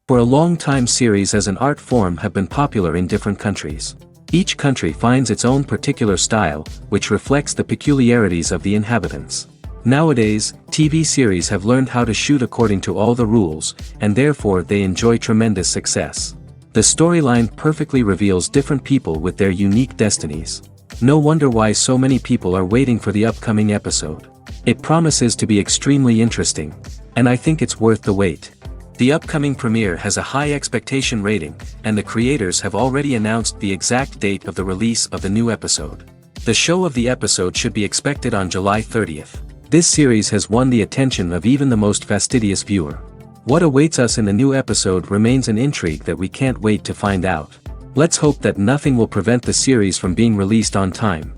For a long time, series as an art form have been popular in different countries. Each country finds its own particular style, which reflects the peculiarities of the inhabitants. Nowadays, TV series have learned how to shoot according to all the rules, and therefore they enjoy tremendous success. The storyline perfectly reveals different people with their unique destinies. No wonder why so many people are waiting for the upcoming episode. It promises to be extremely interesting, and I think it's worth the wait. The upcoming premiere has a high expectation rating, and the creators have already announced the exact date of the release of the new episode. The show of the episode should be expected on July 30th. This series has won the attention of even the most fastidious viewer. What awaits us in the new episode remains an intrigue that we can't wait to find out. Let's hope that nothing will prevent the series from being released on time.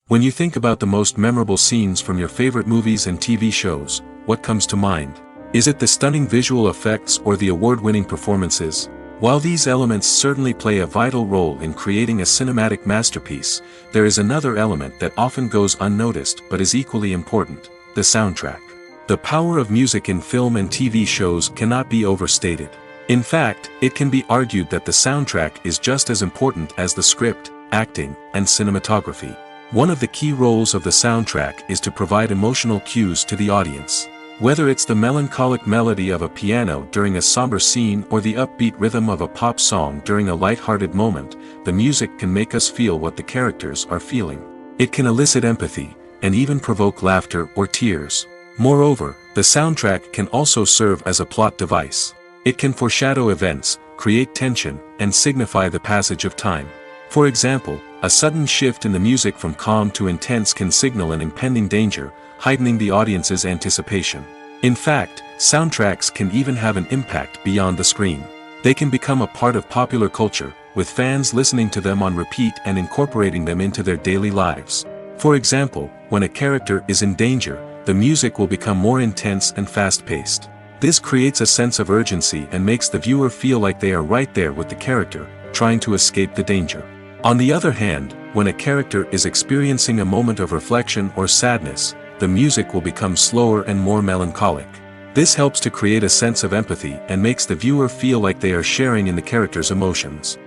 When you think about the most memorable scenes from your favorite movies and TV shows, what comes to mind? Is it the stunning visual effects or the award-winning performances? While these elements certainly play a vital role in creating a cinematic masterpiece, there is another element that often goes unnoticed but is equally important: the soundtrack. The power of music in film and TV shows cannot be overstated. In fact, it can be argued that the soundtrack is just as important as the script, acting, and cinematography. One of the key roles of the soundtrack is to provide emotional cues to the audience. Whether it's the melancholic melody of a piano during a somber scene or the upbeat rhythm of a pop song during a light-hearted moment, the music can make us feel what the characters are feeling. It can elicit empathy, and even provoke laughter or tears. Moreover, the soundtrack can also serve as a plot device. It can foreshadow events, create tension, and signify the passage of time. For example, a sudden shift in the music from calm to intense can signal an impending danger, heightening the audience's anticipation. In fact, soundtracks can even have an impact beyond the screen. They can become a part of popular culture, with fans listening to them on repeat and incorporating them into their daily lives. For example, when a character is in danger, the music will become more intense and fast-paced. This creates a sense of urgency and makes the viewer feel like they are right there with the character, trying to escape the danger. On the other hand, when a character is experiencing a moment of reflection or sadness, the music will become slower and more melancholic. This helps to create a sense of empathy and makes the viewer feel like they are sharing in the character's emotions.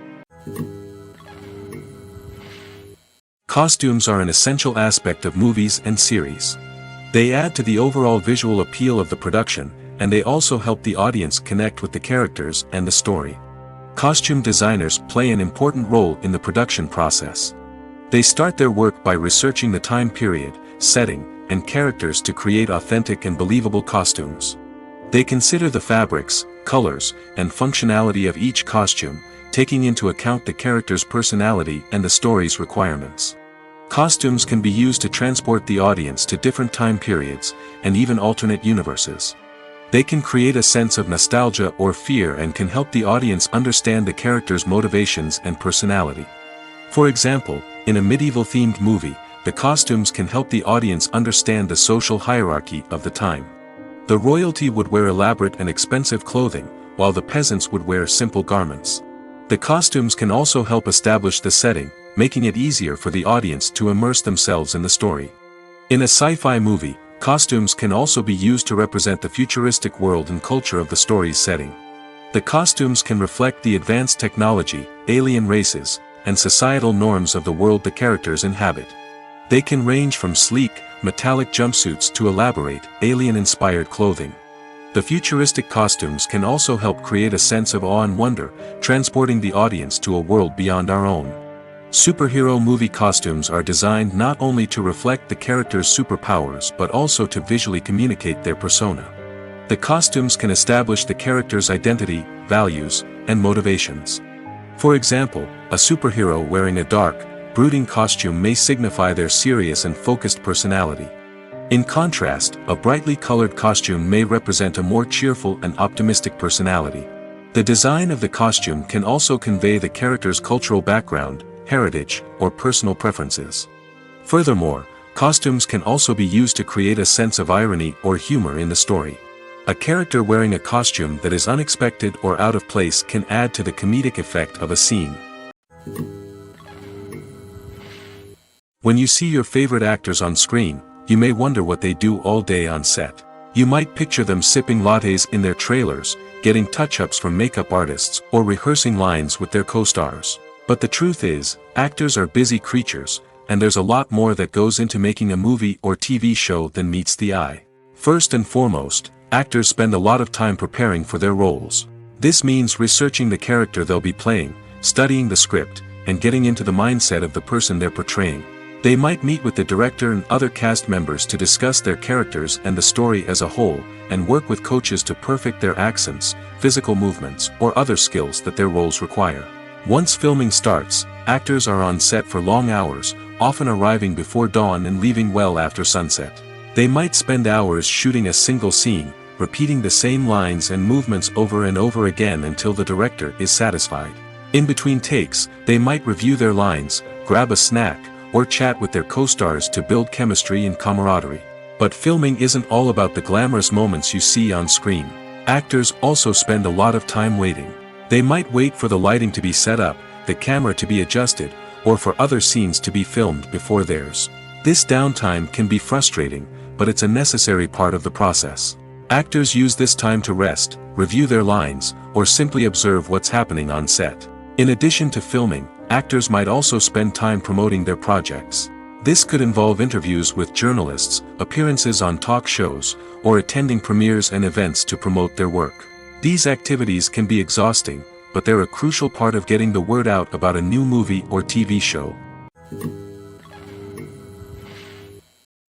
Costumes are an essential aspect of movies and series. They add to the overall visual appeal of the production, and they also help the audience connect with the characters and the story. Costume designers play an important role in the production process. They start their work by researching the time period, setting, and characters to create authentic and believable costumes. They consider the fabrics, colors, and functionality of each costume, taking into account the character's personality and the story's requirements. Costumes can be used to transport the audience to different time periods, and even alternate universes. They can create a sense of nostalgia or fear and can help the audience understand the character's motivations and personality. For example, in a medieval-themed movie, the costumes can help the audience understand the social hierarchy of the time. The royalty would wear elaborate and expensive clothing, while the peasants would wear simple garments. The costumes can also help establish the setting, making it easier for the audience to immerse themselves in the story. In a sci-fi movie, costumes can also be used to represent the futuristic world and culture of the story's setting. The costumes can reflect the advanced technology, alien races, and societal norms of the world the characters inhabit. They can range from sleek, metallic jumpsuits to elaborate, alien-inspired clothing. The futuristic costumes can also help create a sense of awe and wonder, transporting the audience to a world beyond our own. Superhero movie costumes are designed not only to reflect the character's superpowers but also to visually communicate their persona. The costumes can establish the character's identity, values, and motivations. For example, a superhero wearing a dark, brooding costume may signify their serious and focused personality. In contrast, a brightly colored costume may represent a more cheerful and optimistic personality. The design of the costume can also convey the character's cultural background, heritage, or personal preferences. Furthermore, costumes can also be used to create a sense of irony or humor in the story. A character wearing a costume that is unexpected or out of place can add to the comedic effect of a scene. When you see your favorite actors on screen, you may wonder what they do all day on set. You might picture them sipping lattes in their trailers, getting touch-ups from makeup artists, or rehearsing lines with their co-stars. But the truth is, actors are busy creatures, and there's a lot more that goes into making a movie or TV show than meets the eye. First and foremost, actors spend a lot of time preparing for their roles. This means researching the character they'll be playing, studying the script, and getting into the mindset of the person they're portraying. They might meet with the director and other cast members to discuss their characters and the story as a whole, and work with coaches to perfect their accents, physical movements, or other skills that their roles require. Once filming starts, actors are on set for long hours, often arriving before dawn and leaving well after sunset. They might spend hours shooting a single scene, repeating the same lines and movements over and over again until the director is satisfied. In between takes, they might review their lines, grab a snack, or chat with their co-stars to build chemistry and camaraderie. But filming isn't all about the glamorous moments you see on screen. Actors also spend a lot of time waiting. They might wait for the lighting to be set up, the camera to be adjusted, or for other scenes to be filmed before theirs. This downtime can be frustrating, but it's a necessary part of the process. Actors use this time to rest, review their lines, or simply observe what's happening on set. In addition to filming, actors might also spend time promoting their projects. This could involve interviews with journalists, appearances on talk shows, or attending premieres and events to promote their work. These activities can be exhausting, but they're a crucial part of getting the word out about a new movie or TV show.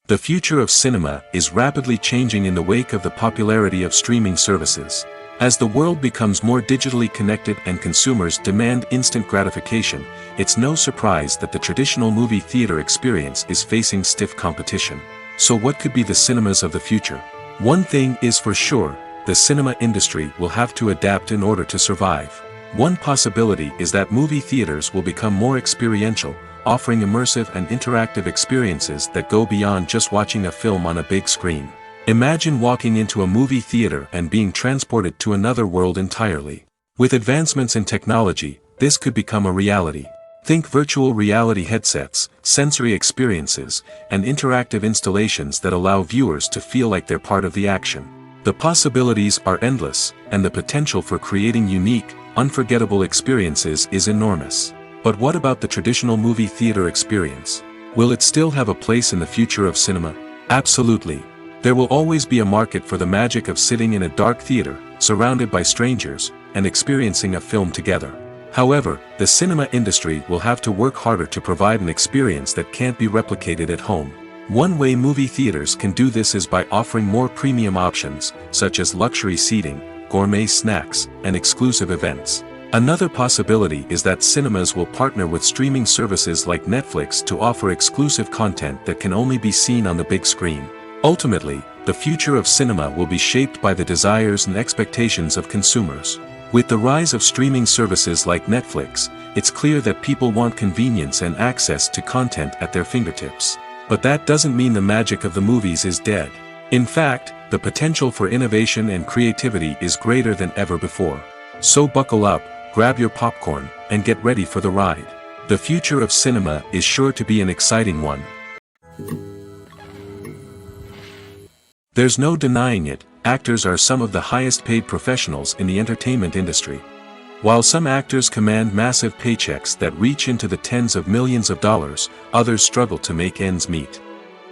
The future of cinema is rapidly changing in the wake of the popularity of streaming services. As the world becomes more digitally connected and consumers demand instant gratification, it's no surprise that the traditional movie theater experience is facing stiff competition. So what could be the cinemas of the future? One thing is for sure, the cinema industry will have to adapt in order to survive. One possibility is that movie theaters will become more experiential, offering immersive and interactive experiences that go beyond just watching a film on a big screen. Imagine walking into a movie theater and being transported to another world entirely. With advancements in technology, this could become a reality. Think virtual reality headsets, sensory experiences, and interactive installations that allow viewers to feel like they're part of the action. The possibilities are endless, and the potential for creating unique, unforgettable experiences is enormous. But what about the traditional movie theater experience? Will it still have a place in the future of cinema? Absolutely. There will always be a market for the magic of sitting in a dark theater, surrounded by strangers, and experiencing a film together. However, the cinema industry will have to work harder to provide an experience that can't be replicated at home. One way movie theaters can do this is by offering more premium options, such as luxury seating, gourmet snacks, and exclusive events. Another possibility is that cinemas will partner with streaming services like Netflix to offer exclusive content that can only be seen on the big screen. Ultimately, the future of cinema will be shaped by the desires and expectations of consumers. With the rise of streaming services like Netflix, it's clear that people want convenience and access to content at their fingertips. But that doesn't mean the magic of the movies is dead. In fact, the potential for innovation and creativity is greater than ever before. So buckle up, grab your popcorn, and get ready for the ride. The future of cinema is sure to be an exciting one. There's no denying it, actors are some of the highest paid professionals in the entertainment industry. While some actors command massive paychecks that reach into the tens of millions of dollars, others struggle to make ends meet.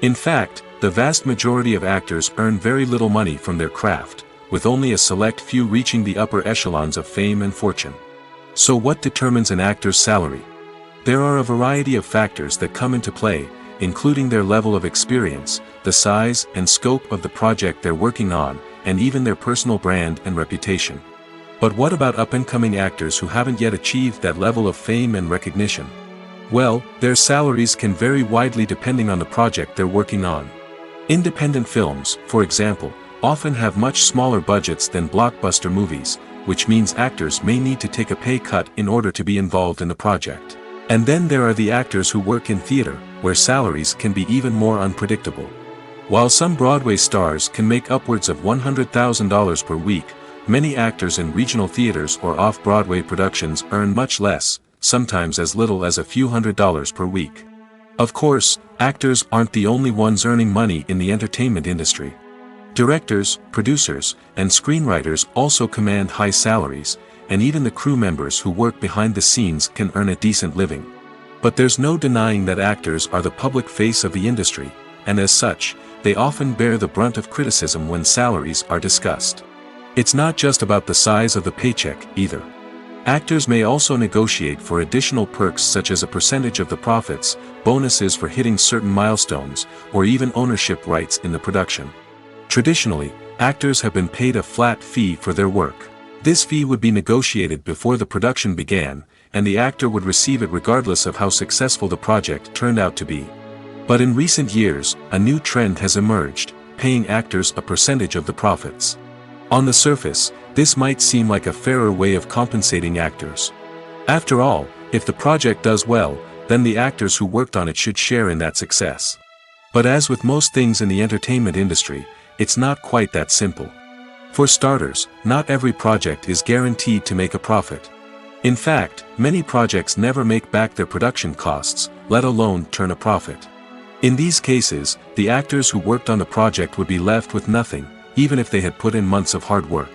In fact, the vast majority of actors earn very little money from their craft, with only a select few reaching the upper echelons of fame and fortune. So what determines an actor's salary? There are a variety of factors that come into play, including their level of experience, the size and scope of the project they're working on, and even their personal brand and reputation. But what about up-and-coming actors who haven't yet achieved that level of fame and recognition? Well, their salaries can vary widely depending on the project they're working on. Independent films, for example, often have much smaller budgets than blockbuster movies, which means actors may need to take a pay cut in order to be involved in the project. And then there are the actors who work in theater, where salaries can be even more unpredictable. While some Broadway stars can make upwards of $100,000 per week, many actors in regional theaters or off-Broadway productions earn much less, sometimes as little as a few $100s per week. Of course, actors aren't the only ones earning money in the entertainment industry. Directors, producers, and screenwriters also command high salaries, and even the crew members who work behind the scenes can earn a decent living. But there's no denying that actors are the public face of the industry, and as such, they often bear the brunt of criticism when salaries are discussed. It's not just about the size of the paycheck, either. Actors may also negotiate for additional perks such as a percentage of the profits, bonuses for hitting certain milestones, or even ownership rights in the production. Traditionally, actors have been paid a flat fee for their work. This fee would be negotiated before the production began, and the actor would receive it regardless of how successful the project turned out to be. But in recent years, a new trend has emerged, paying actors a percentage of the profits. On the surface, this might seem like a fairer way of compensating actors. After all, if the project does well, then the actors who worked on it should share in that success. But as with most things in the entertainment industry, it's not quite that simple. For starters, not every project is guaranteed to make a profit. In fact, many projects never make back their production costs, let alone turn a profit. In these cases, the actors who worked on the project would be left with nothing, even if they had put in months of hard work.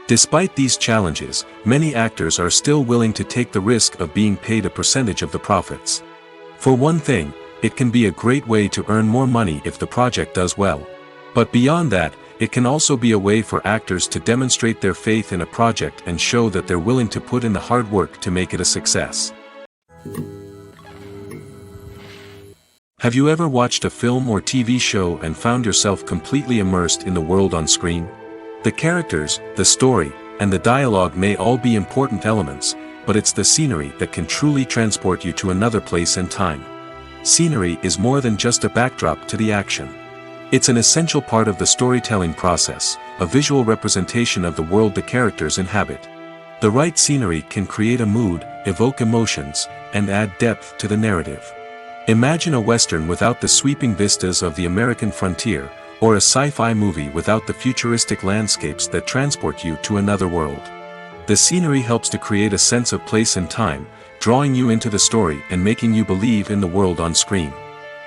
Despite these challenges, many actors are still willing to take the risk of being paid a percentage of the profits. For one thing, it can be a great way to earn more money if the project does well. But beyond that, it can also be a way for actors to demonstrate their faith in a project and show that they're willing to put in the hard work to make it a success. Have you ever watched a film or TV show and found yourself completely immersed in the world on screen? The characters, the story, and the dialogue may all be important elements, but it's the scenery that can truly transport you to another place and time. Scenery is more than just a backdrop to the action. It's an essential part of the storytelling process, a visual representation of the world the characters inhabit. The right scenery can create a mood, evoke emotions, and add depth to the narrative. Imagine a Western without the sweeping vistas of the American frontier, or a sci-fi movie without the futuristic landscapes that transport you to another world. The scenery helps to create a sense of place and time, drawing you into the story and making you believe in the world on screen.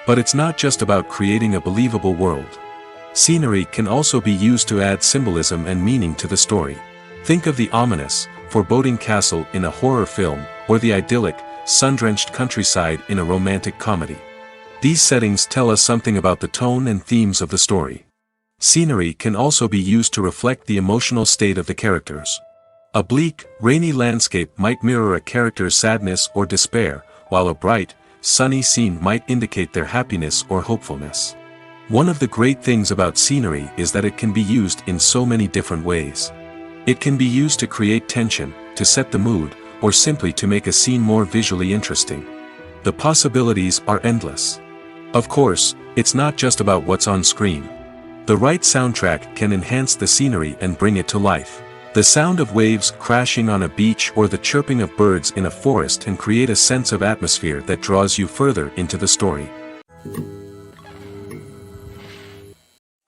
But it's not just about creating a believable world. Scenery can also be used to add symbolism and meaning to the story. Think of the ominous, foreboding castle in a horror film, or the idyllic, sun-drenched countryside in a romantic comedy. These settings tell us something about the tone and themes of the story. Scenery can also be used to reflect the emotional state of the characters. A bleak, rainy landscape might mirror a character's sadness or despair, while a bright, sunny scene might indicate their happiness or hopefulness. One of the great things about scenery is that it can be used in so many different ways. It can be used to create tension, to set the mood, or simply to make a scene more visually interesting. The possibilities are endless. Of course, it's not just about what's on screen. The right soundtrack can enhance the scenery and bring it to life. The sound of waves crashing on a beach or the chirping of birds in a forest can create a sense of atmosphere that draws you further into the story.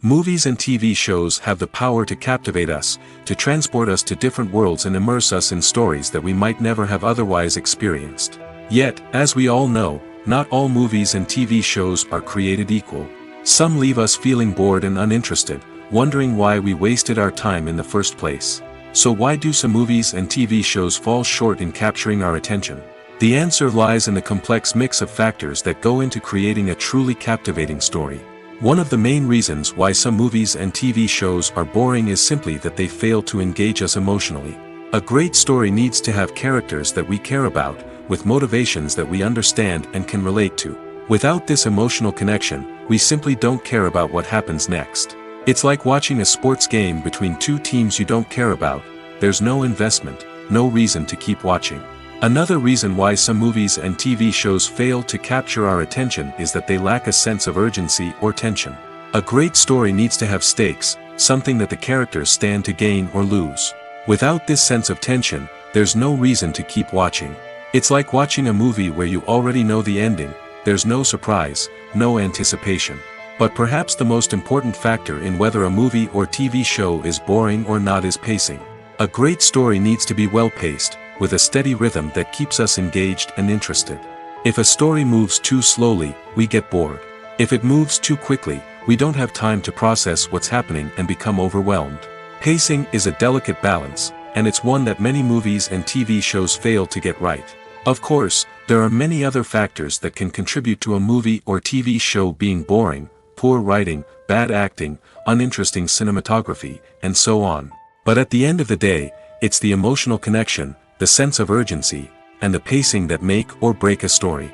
Movies and TV shows have the power to captivate us, to transport us to different worlds and immerse us in stories that we might never have otherwise experienced. Yet, as we all know, not all movies and TV shows are created equal. Some leave us feeling bored and uninterested, wondering why we wasted our time in the first place. So why do some movies and TV shows fall short in capturing our attention? The answer lies in the complex mix of factors that go into creating a truly captivating story. One of the main reasons why some movies and TV shows are boring is simply that they fail to engage us emotionally. A great story needs to have characters that we care about, with motivations that we understand and can relate to. Without this emotional connection, we simply don't care about what happens next. It's like watching a sports game between two teams you don't care about. There's no investment, no reason to keep watching. Another reason why some movies and TV shows fail to capture our attention is that they lack a sense of urgency or tension. A great story needs to have stakes, something that the characters stand to gain or lose. Without this sense of tension, there's no reason to keep watching. It's like watching a movie where you already know the ending. There's no surprise, no anticipation. But perhaps the most important factor in whether a movie or TV show is boring or not is pacing. A great story needs to be well-paced, with a steady rhythm that keeps us engaged and interested. If a story moves too slowly, we get bored. If it moves too quickly, we don't have time to process what's happening and become overwhelmed. Pacing is a delicate balance, and it's one that many movies and TV shows fail to get right. Of course, there are many other factors that can contribute to a movie or TV show being boring: poor writing, bad acting, uninteresting cinematography, and so on. But at the end of the day, it's the emotional connection, the sense of urgency, and the pacing that make or break a story.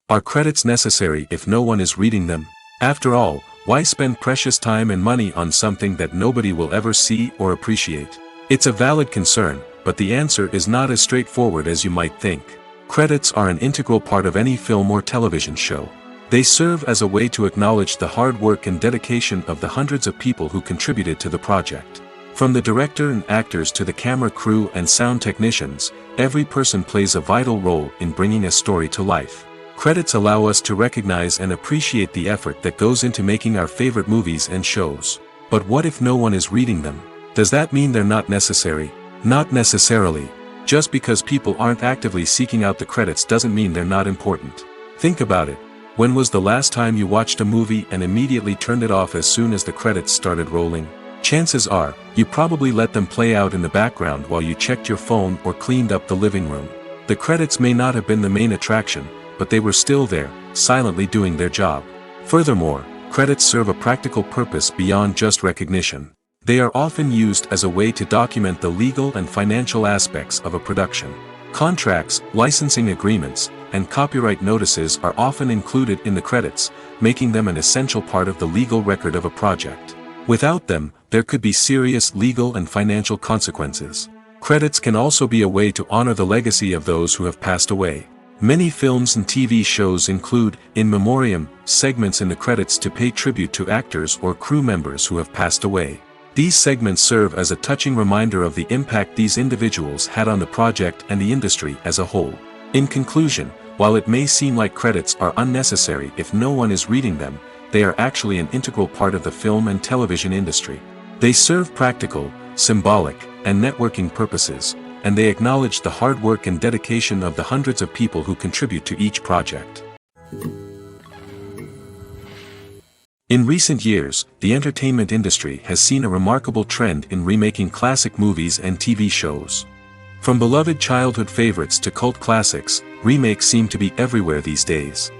Are credits necessary if no one is reading them? After all, why spend precious time and money on something that nobody will ever see or appreciate? It's a valid concern, but the answer is not as straightforward as you might think. Credits are an integral part of any film or television show. They serve as a way to acknowledge the hard work and dedication of the hundreds of people who contributed to the project. From the director and actors to the camera crew and sound technicians, every person plays a vital role in bringing a story to life. Credits allow us to recognize and appreciate the effort that goes into making our favorite movies and shows. But what if no one is reading them? Does that mean they're not necessary? Not necessarily. Just because people aren't actively seeking out the credits doesn't mean they're not important. Think about it. When was the last time you watched a movie and immediately turned it off as soon as the credits started rolling? Chances are, you probably let them play out in the background while you checked your phone or cleaned up the living room. The credits may not have been the main attraction, but they were still there, silently doing their job. Furthermore, credits serve a practical purpose beyond just recognition. They are often used as a way to document the legal and financial aspects of a production. Contracts, licensing agreements, and copyright notices are often included in the credits, making them an essential part of the legal record of a project. Without them, there could be serious legal and financial consequences. Credits can also be a way to honor the legacy of those who have passed away. Many films and TV shows include, in memoriam, segments in the credits to pay tribute to actors or crew members who have passed away. These segments serve as a touching reminder of the impact these individuals had on the project and the industry as a whole. In conclusion, while it may seem like credits are unnecessary if no one is reading them, they are actually an integral part of the film and television industry. They serve practical, symbolic, and networking purposes, and they acknowledge the hard work and dedication of the hundreds of people who contribute to each project. In recent years, the entertainment industry has seen a remarkable trend in remaking classic movies and TV shows. From beloved childhood favorites to cult classics, remakes seem to be everywhere these days.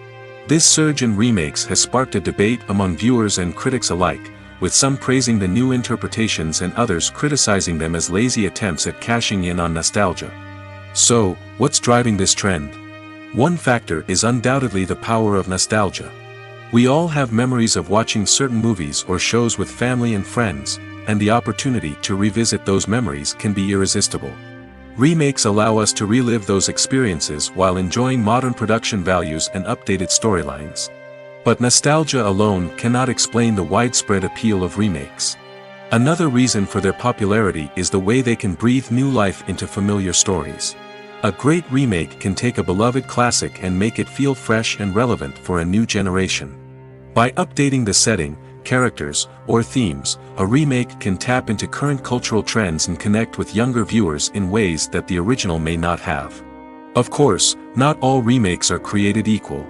This surge in remakes has sparked a debate among viewers and critics alike, with some praising the new interpretations and others criticizing them as lazy attempts at cashing in on nostalgia. So, what's driving this trend? One factor is undoubtedly the power of nostalgia. We all have memories of watching certain movies or shows with family and friends, and the opportunity to revisit those memories can be irresistible. Remakes allow us to relive those experiences while enjoying modern production values and updated storylines. But nostalgia alone cannot explain the widespread appeal of remakes. Another reason for their popularity is the way they can breathe new life into familiar stories. A great remake can take a beloved classic and make it feel fresh and relevant for a new generation. By updating the setting, characters, or themes, a remake can tap into current cultural trends and connect with younger viewers in ways that the original may not have. Of course, not all remakes are created equal.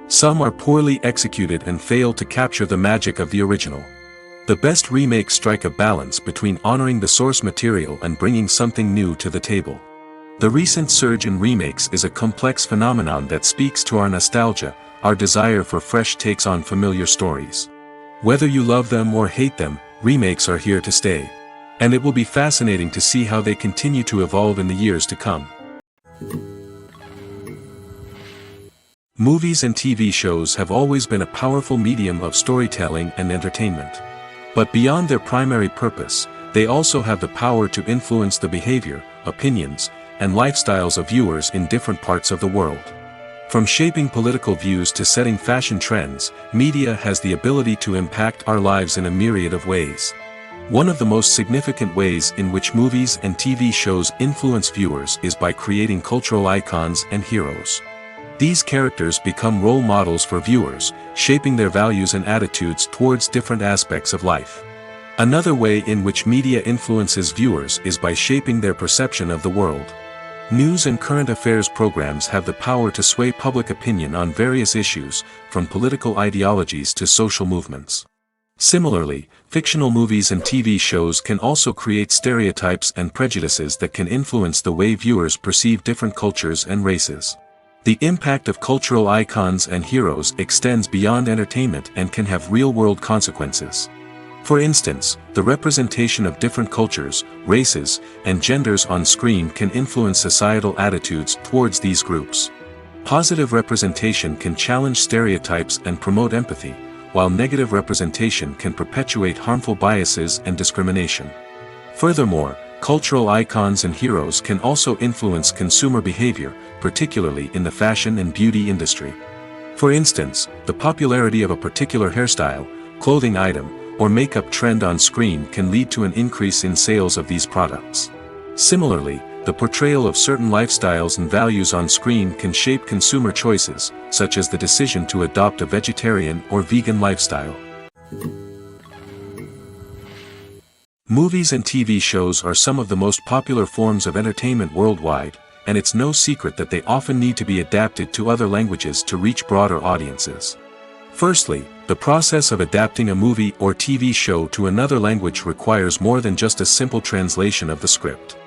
Some are poorly executed and fail to capture the magic of the original. The best remakes strike a balance between honoring the source material and bringing something new to the table. The recent surge in remakes is a complex phenomenon that speaks to our nostalgia, our desire for fresh takes on familiar stories. Whether you love them or hate them, remakes are here to stay. And it will be fascinating to see how they continue to evolve in the years to come. Movies and TV shows have always been a powerful medium of storytelling and entertainment. But beyond their primary purpose, they also have the power to influence the behavior, opinions, and lifestyles of viewers in different parts of the world. From shaping political views to setting fashion trends, media has the ability to impact our lives in a myriad of ways. One of the most significant ways in which movies and TV shows influence viewers is by creating cultural icons and heroes. These characters become role models for viewers, shaping their values and attitudes towards different aspects of life. Another way in which media influences viewers is by shaping their perception of the world. News and current affairs programs have the power to sway public opinion on various issues, from political ideologies to social movements. Similarly, fictional movies and TV shows can also create stereotypes and prejudices that can influence the way viewers perceive different cultures and races. The impact of cultural icons and heroes extends beyond entertainment and can have real-world consequences. For instance, the representation of different cultures, races, and genders on screen can influence societal attitudes towards these groups. Positive representation can challenge stereotypes and promote empathy, while negative representation can perpetuate harmful biases and discrimination. Furthermore, cultural icons and heroes can also influence consumer behavior, particularly in the fashion and beauty industry. For instance, the popularity of a particular hairstyle, clothing item, or makeup trend on screen can lead to an increase in sales of these products. Similarly, the portrayal of certain lifestyles and values on screen can shape consumer choices, such as the decision to adopt a vegetarian or vegan lifestyle. Movies and TV shows are some of the most popular forms of entertainment worldwide, and it's no secret that they often need to be adapted to other languages to reach broader audiences. Firstly, the process of adapting a movie or TV show to another language requires more than just a simple translation of the script.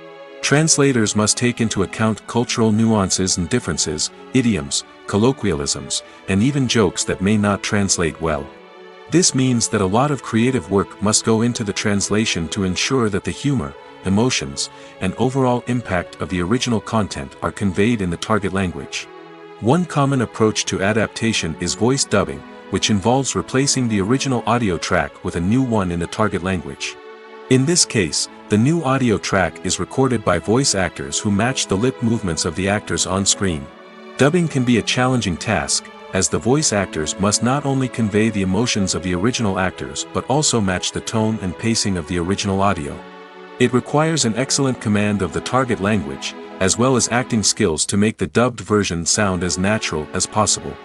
Translators must take into account cultural nuances and differences, idioms, colloquialisms, and even jokes that may not translate well. This means that a lot of creative work must go into the translation to ensure that the humor, emotions, and overall impact of the original content are conveyed in the target language. One common approach to adaptation is voice dubbing, which involves replacing the original audio track with a new one in the target language. In this case, the new audio track is recorded by voice actors who match the lip movements of the actors on screen. Dubbing can be a challenging task, as the voice actors must not only convey the emotions of the original actors but also match the tone and pacing of the original audio. It requires an excellent command of the target language, as well as acting skills to make the dubbed version sound as natural as possible.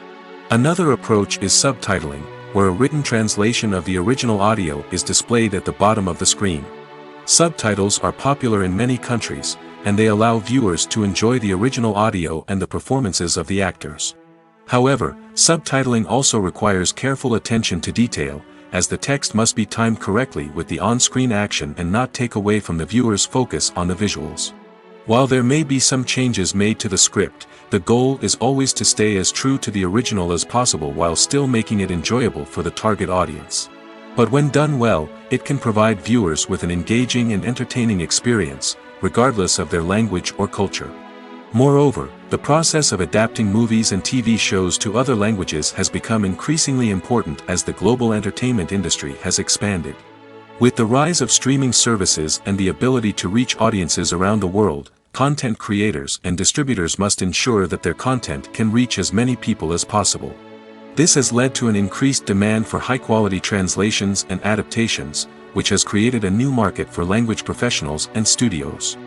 Another approach is subtitling, where a written translation of the original audio is displayed at the bottom of the screen. Subtitles are popular in many countries, and they allow viewers to enjoy the original audio and the performances of the actors. However, subtitling also requires careful attention to detail, as the text must be timed correctly with the on-screen action and not take away from the viewer's focus on the visuals. While there may be some changes made to the script, the goal is always to stay as true to the original as possible while still making it enjoyable for the target audience. But when done well, it can provide viewers with an engaging and entertaining experience, regardless of their language or culture. Moreover, the process of adapting movies and TV shows to other languages has become increasingly important as the global entertainment industry has expanded. With the rise of streaming services and the ability to reach audiences around the world, content creators and distributors must ensure that their content can reach as many people as possible. This has led to an increased demand for high-quality translations and adaptations, which has created a new market for language professionals and studios.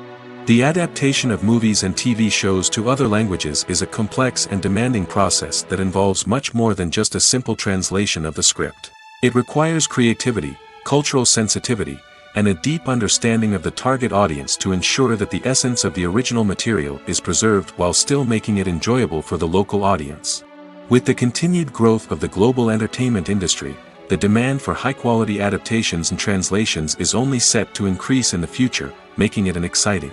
The adaptation of movies and TV shows to other languages is a complex and demanding process that involves much more than just a simple translation of the script. It requires creativity, cultural sensitivity, and a deep understanding of the target audience to ensure that the essence of the original material is preserved while still making it enjoyable for the local audience. With the continued growth of the global entertainment industry, the demand for high-quality adaptations and translations is only set to increase in the future, making it an exciting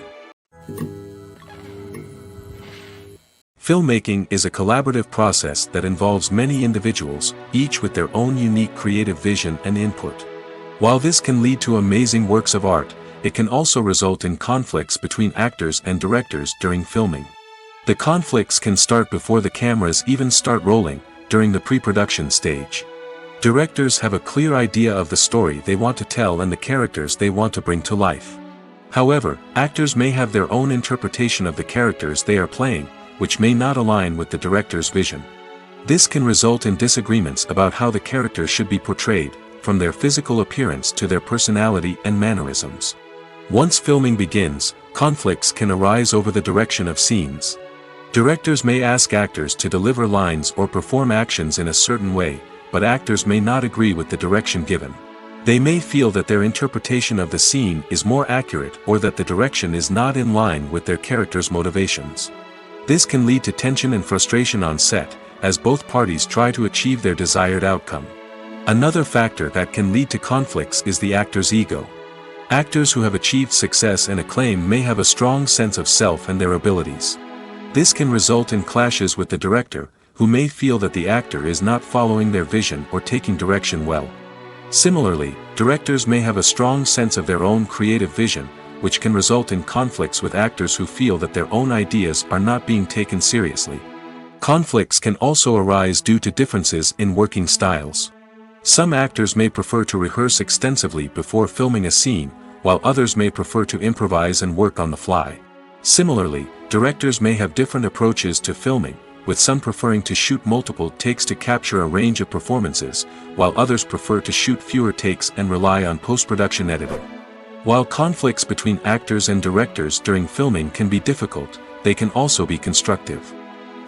Filmmaking is a collaborative process that involves many individuals, each with their own unique creative vision and input. While this can lead to amazing works of art, it can also result in conflicts between actors and directors during filming. The conflicts can start before the cameras even start rolling, during the pre-production stage. Directors have a clear idea of the story they want to tell and the characters they want to bring to life. However, actors may have their own interpretation of the characters they are playing, which may not align with the director's vision. This can result in disagreements about how the characters should be portrayed, from their physical appearance to their personality and mannerisms. Once filming begins, conflicts can arise over the direction of scenes. Directors may ask actors to deliver lines or perform actions in a certain way, but actors may not agree with the direction given. They may feel that their interpretation of the scene is more accurate or that the direction is not in line with their character's motivations. This can lead to tension and frustration on set, as both parties try to achieve their desired outcome. Another factor that can lead to conflicts is the actor's ego. Actors who have achieved success and acclaim may have a strong sense of self and their abilities. This can result in clashes with the director, who may feel that the actor is not following their vision or taking direction well. Similarly, directors may have a strong sense of their own creative vision, which can result in conflicts with actors who feel that their own ideas are not being taken seriously. Conflicts can also arise due to differences in working styles. Some actors may prefer to rehearse extensively before filming a scene, while others may prefer to improvise and work on the fly. Similarly, directors may have different approaches to filming, with some preferring to shoot multiple takes to capture a range of performances, while others prefer to shoot fewer takes and rely on post-production editing. While conflicts between actors and directors during filming can be difficult, they can also be constructive.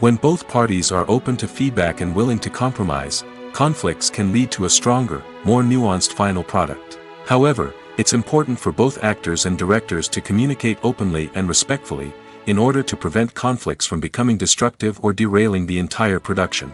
When both parties are open to feedback and willing to compromise, conflicts can lead to a stronger, more nuanced final product. However, it's important for both actors and directors to communicate openly and respectfully, in order to prevent conflicts from becoming destructive or derailing the entire production.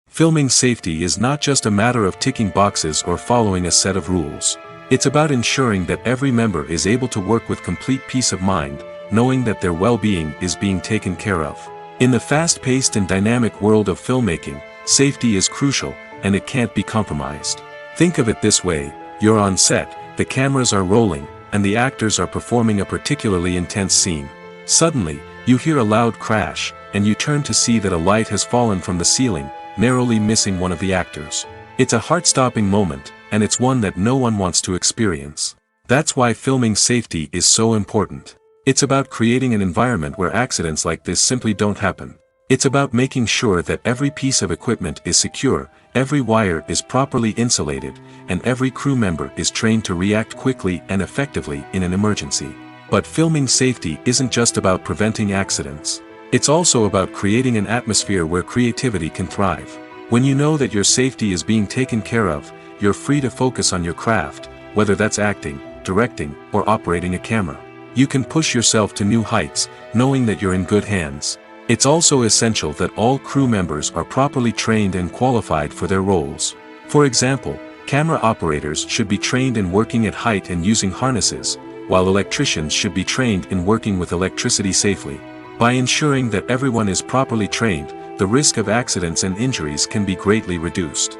Filming safety is not just a matter of ticking boxes or following a set of rules. It's about ensuring that every member is able to work with complete peace of mind, knowing that their well-being is being taken care of. In the fast-paced and dynamic world of filmmaking, safety is crucial, and it can't be compromised. Think of it this way: you're on set, the cameras are rolling, and the actors are performing a particularly intense scene. Suddenly, you hear a loud crash, and you turn to see that a light has fallen from the ceiling, narrowly missing one of the actors. It's a heart-stopping moment, and it's one that no one wants to experience. That's why filming safety is so important. It's about creating an environment where accidents like this simply don't happen. It's about making sure that every piece of equipment is secure, every wire is properly insulated, and every crew member is trained to react quickly and effectively in an emergency. But filming safety isn't just about preventing accidents. It's also about creating an atmosphere where creativity can thrive. When you know that your safety is being taken care of, you're free to focus on your craft, whether that's acting, directing, or operating a camera. You can push yourself to new heights, knowing that you're in good hands. It's also essential that all crew members are properly trained and qualified for their roles. For example, camera operators should be trained in working at height and using harnesses, while electricians should be trained in working with electricity safely. By ensuring that everyone is properly trained, the risk of accidents and injuries can be greatly reduced.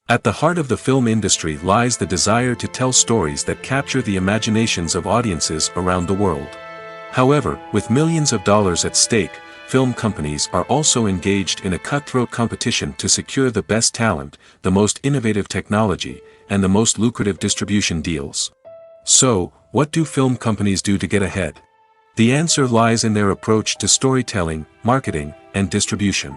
At the heart of the film industry lies the desire to tell stories that capture the imaginations of audiences around the world. However, with millions of dollars at stake, film companies are also engaged in a cutthroat competition to secure the best talent, the most innovative technology, and the most lucrative distribution deals. So, what do film companies do to get ahead? The answer lies in their approach to storytelling, marketing, and distribution.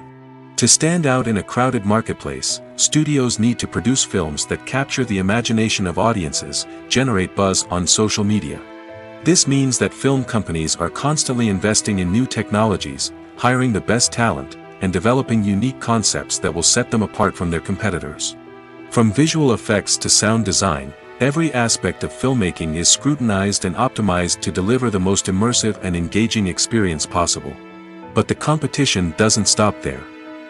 To stand out in a crowded marketplace, studios need to produce films that capture the imagination of audiences, generate buzz on social media. This means that film companies are constantly investing in new technologies, hiring the best talent, and developing unique concepts that will set them apart from their competitors. From visual effects to sound design, every aspect of filmmaking is scrutinized and optimized to deliver the most immersive and engaging experience possible. But the competition doesn't stop there.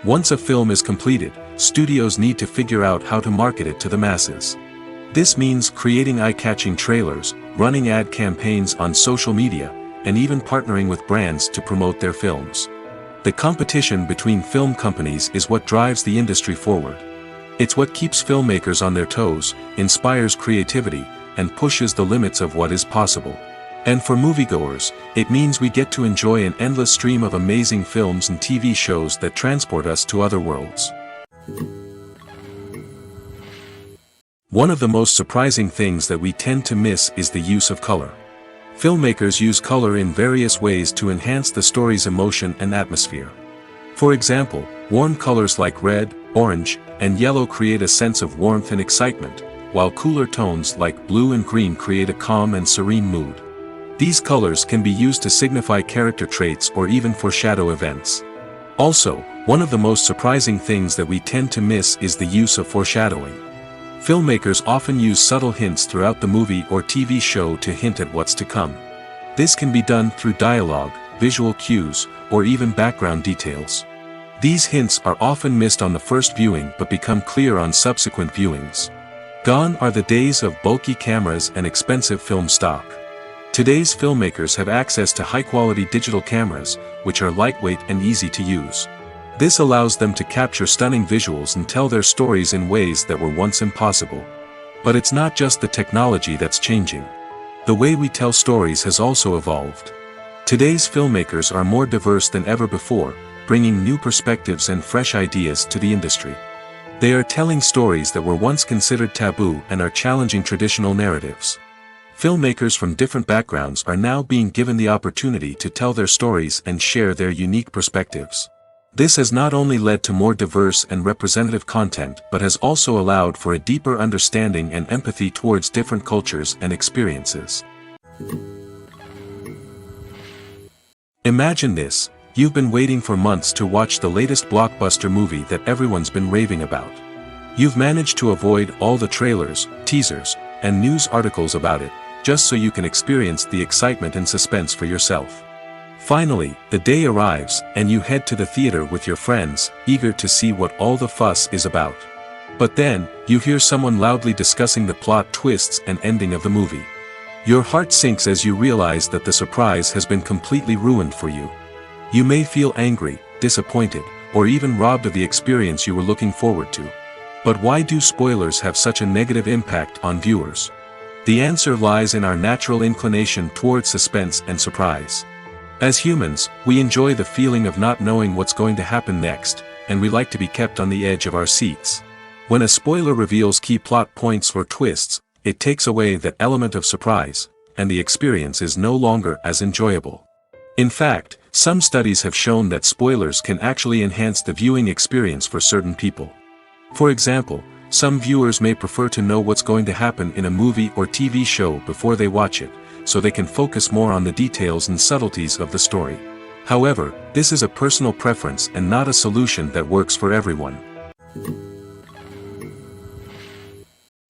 Once a film is completed, studios need to figure out how to market it to the masses. This means creating eye-catching trailers, running ad campaigns on social media, and even partnering with brands to promote their films. The competition between film companies is what drives the industry forward. It's what keeps filmmakers on their toes, inspires creativity, and pushes the limits of what is possible. And for moviegoers, it means we get to enjoy an endless stream of amazing films and TV shows that transport us to other worlds. One of the most surprising things that we tend to miss is the use of color. Filmmakers use color in various ways to enhance the story's emotion and atmosphere. For example, warm colors like red, orange, and yellow create a sense of warmth and excitement, while cooler tones like blue and green create a calm and serene mood. These colors can be used to signify character traits or even foreshadow events. Also, one of the most surprising things that we tend to miss is the use of foreshadowing. Filmmakers often use subtle hints throughout the movie or TV show to hint at what's to come. This can be done through dialogue, visual cues, or even background details. These hints are often missed on the first viewing but become clear on subsequent viewings. Gone are the days of bulky cameras and expensive film stock. Today's filmmakers have access to high-quality digital cameras, which are lightweight and easy to use. This allows them to capture stunning visuals and tell their stories in ways that were once impossible. But it's not just the technology that's changing. The way we tell stories has also evolved. Today's filmmakers are more diverse than ever before, bringing new perspectives and fresh ideas to the industry. They are telling stories that were once considered taboo and are challenging traditional narratives. Filmmakers from different backgrounds are now being given the opportunity to tell their stories and share their unique perspectives. This has not only led to more diverse and representative content but has also allowed for a deeper understanding and empathy towards different cultures and experiences. Imagine this, you've been waiting for months to watch the latest blockbuster movie that everyone's been raving about. You've managed to avoid all the trailers, teasers, and news articles about it, just so you can experience the excitement and suspense for yourself. Finally, the day arrives, and you head to the theater with your friends, eager to see what all the fuss is about. But then, you hear someone loudly discussing the plot twists and ending of the movie. Your heart sinks as you realize that the surprise has been completely ruined for you. You may feel angry, disappointed, or even robbed of the experience you were looking forward to. But why do spoilers have such a negative impact on viewers? The answer lies in our natural inclination towards suspense and surprise. As humans, we enjoy the feeling of not knowing what's going to happen next, and we like to be kept on the edge of our seats. When a spoiler reveals key plot points or twists, it takes away that element of surprise, and the experience is no longer as enjoyable. In fact, some studies have shown that spoilers can actually enhance the viewing experience for certain people. For example, some viewers may prefer to know what's going to happen in a movie or TV show before they watch it, so they can focus more on the details and subtleties of the story. However, this is a personal preference and not a solution that works for everyone.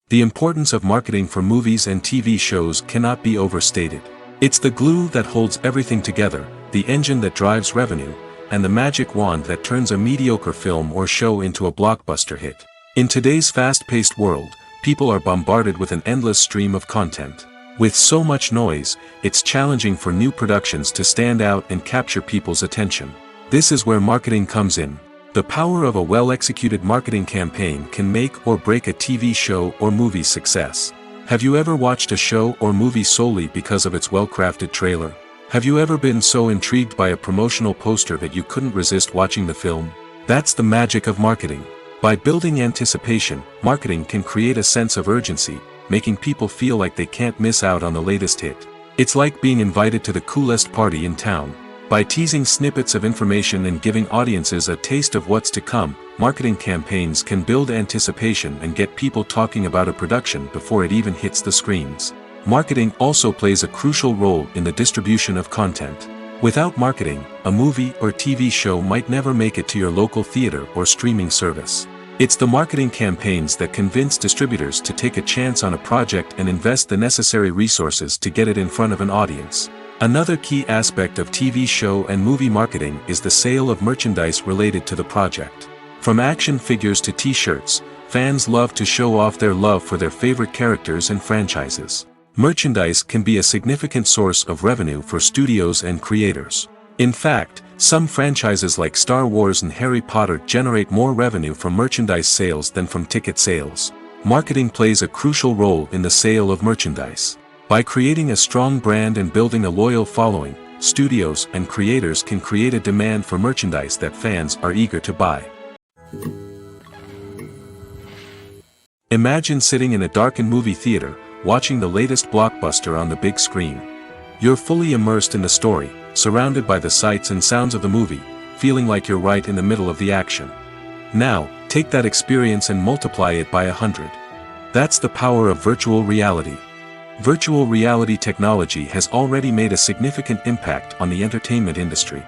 The importance of marketing for movies and TV shows cannot be overstated. It's the glue that holds everything together, the engine that drives revenue, and the magic wand that turns a mediocre film or show into a blockbuster hit. In today's fast-paced world, people are bombarded with an endless stream of content. With so much noise, it's challenging for new productions to stand out and capture people's attention. This is where marketing comes in. The power of a well-executed marketing campaign can make or break a TV show or movie's success. Have you ever watched a show or movie solely because of its well-crafted trailer? Have you ever been so intrigued by a promotional poster that you couldn't resist watching the film? That's the magic of marketing. By building anticipation, marketing can create a sense of urgency, making people feel like they can't miss out on the latest hit. It's like being invited to the coolest party in town. By teasing snippets of information and giving audiences a taste of what's to come, marketing campaigns can build anticipation and get people talking about a production before it even hits the screens. Marketing also plays a crucial role in the distribution of content. Without marketing, a movie or TV show might never make it to your local theater or streaming service. It's the marketing campaigns that convince distributors to take a chance on a project and invest the necessary resources to get it in front of an audience. Another key aspect of TV show and movie marketing is the sale of merchandise related to the project. From action figures to t-shirts, fans love to show off their love for their favorite characters and franchises. Merchandise can be a significant source of revenue for studios and creators. In fact, some franchises like Star Wars and Harry Potter generate more revenue from merchandise sales than from ticket sales. Marketing plays a crucial role in the sale of merchandise. By creating a strong brand and building a loyal following, studios and creators can create a demand for merchandise that fans are eager to buy. Imagine sitting in a darkened movie theater, watching the latest blockbuster on the big screen. You're fully immersed in the story, surrounded by the sights and sounds of the movie, feeling like you're right in the middle of the action. Now, take that experience and multiply it by 100. That's the power of virtual reality. Virtual reality technology has already made a significant impact on the entertainment industry.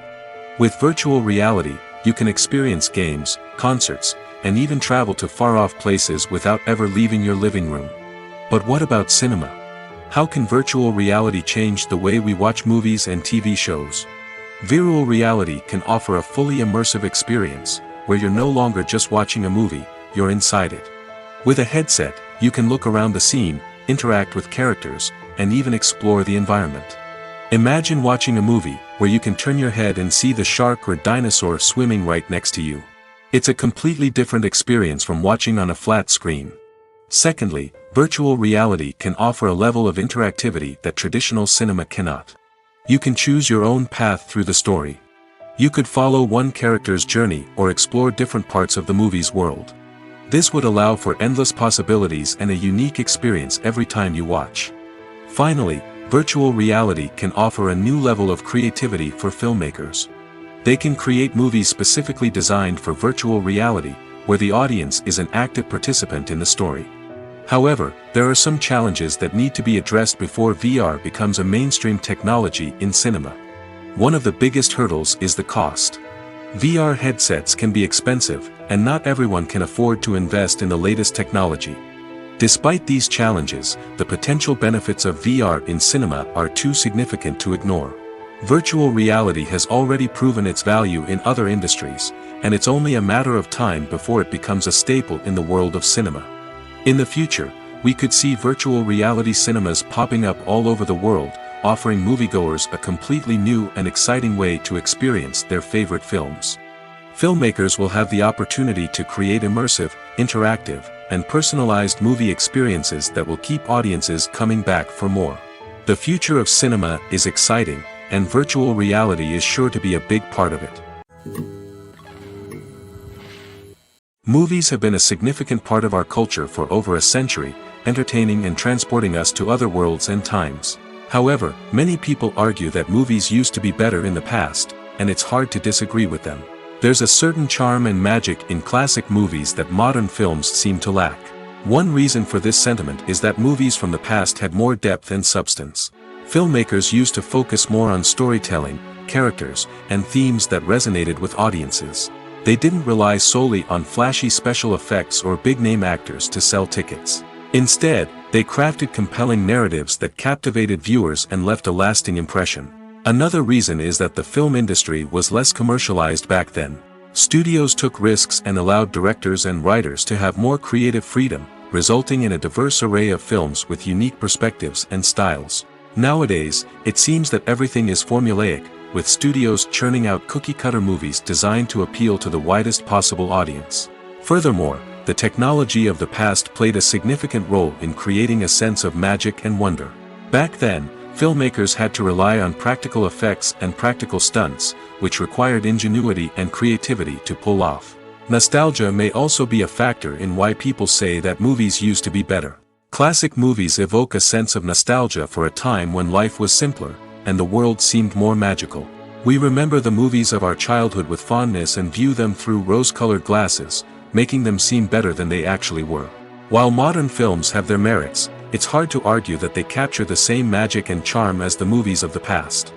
With virtual reality, you can experience games, concerts, and even travel to far-off places without ever leaving your living room. But what about cinema? How can virtual reality change the way we watch movies and TV shows? Virtual reality can offer a fully immersive experience, where you're no longer just watching a movie, you're inside it. With a headset, you can look around the scene, interact with characters, and even explore the environment. Imagine watching a movie, where you can turn your head and see the shark or dinosaur swimming right next to you. It's a completely different experience from watching on a flat screen. Secondly, virtual reality can offer a level of interactivity that traditional cinema cannot. You can choose your own path through the story. You could follow one character's journey or explore different parts of the movie's world. This would allow for endless possibilities and a unique experience every time you watch. Finally, virtual reality can offer a new level of creativity for filmmakers. They can create movies specifically designed for virtual reality, where the audience is an active participant in the story. However, there are some challenges that need to be addressed before VR becomes a mainstream technology in cinema. One of the biggest hurdles is the cost. VR headsets can be expensive, and not everyone can afford to invest in the latest technology. Despite these challenges, the potential benefits of VR in cinema are too significant to ignore. Virtual reality has already proven its value in other industries, and it's only a matter of time before it becomes a staple in the world of cinema. In the future, we could see virtual reality cinemas popping up all over the world, offering moviegoers a completely new and exciting way to experience their favorite films. Filmmakers will have the opportunity to create immersive, interactive, and personalized movie experiences that will keep audiences coming back for more. The future of cinema is exciting, and virtual reality is sure to be a big part of it. Movies have been a significant part of our culture for over a century, entertaining and transporting us to other worlds and times. However, many people argue that movies used to be better in the past, and it's hard to disagree with them. There's a certain charm and magic in classic movies that modern films seem to lack. One reason for this sentiment is that movies from the past had more depth and substance. Filmmakers used to focus more on storytelling, characters, and themes that resonated with audiences. They didn't rely solely on flashy special effects or big-name actors to sell tickets. Instead, they crafted compelling narratives that captivated viewers and left a lasting impression. Another reason is that the film industry was less commercialized back then. Studios took risks and allowed directors and writers to have more creative freedom, resulting in a diverse array of films with unique perspectives and styles. Nowadays, it seems that everything is formulaic, with studios churning out cookie-cutter movies designed to appeal to the widest possible audience. Furthermore, the technology of the past played a significant role in creating a sense of magic and wonder. Back then, filmmakers had to rely on practical effects and practical stunts, which required ingenuity and creativity to pull off. Nostalgia may also be a factor in why people say that movies used to be better. Classic movies evoke a sense of nostalgia for a time when life was simpler, and the world seemed more magical. We remember the movies of our childhood with fondness and view them through rose-colored glasses, making them seem better than they actually were. While modern films have their merits, it's hard to argue that they capture the same magic and charm as the movies of the past.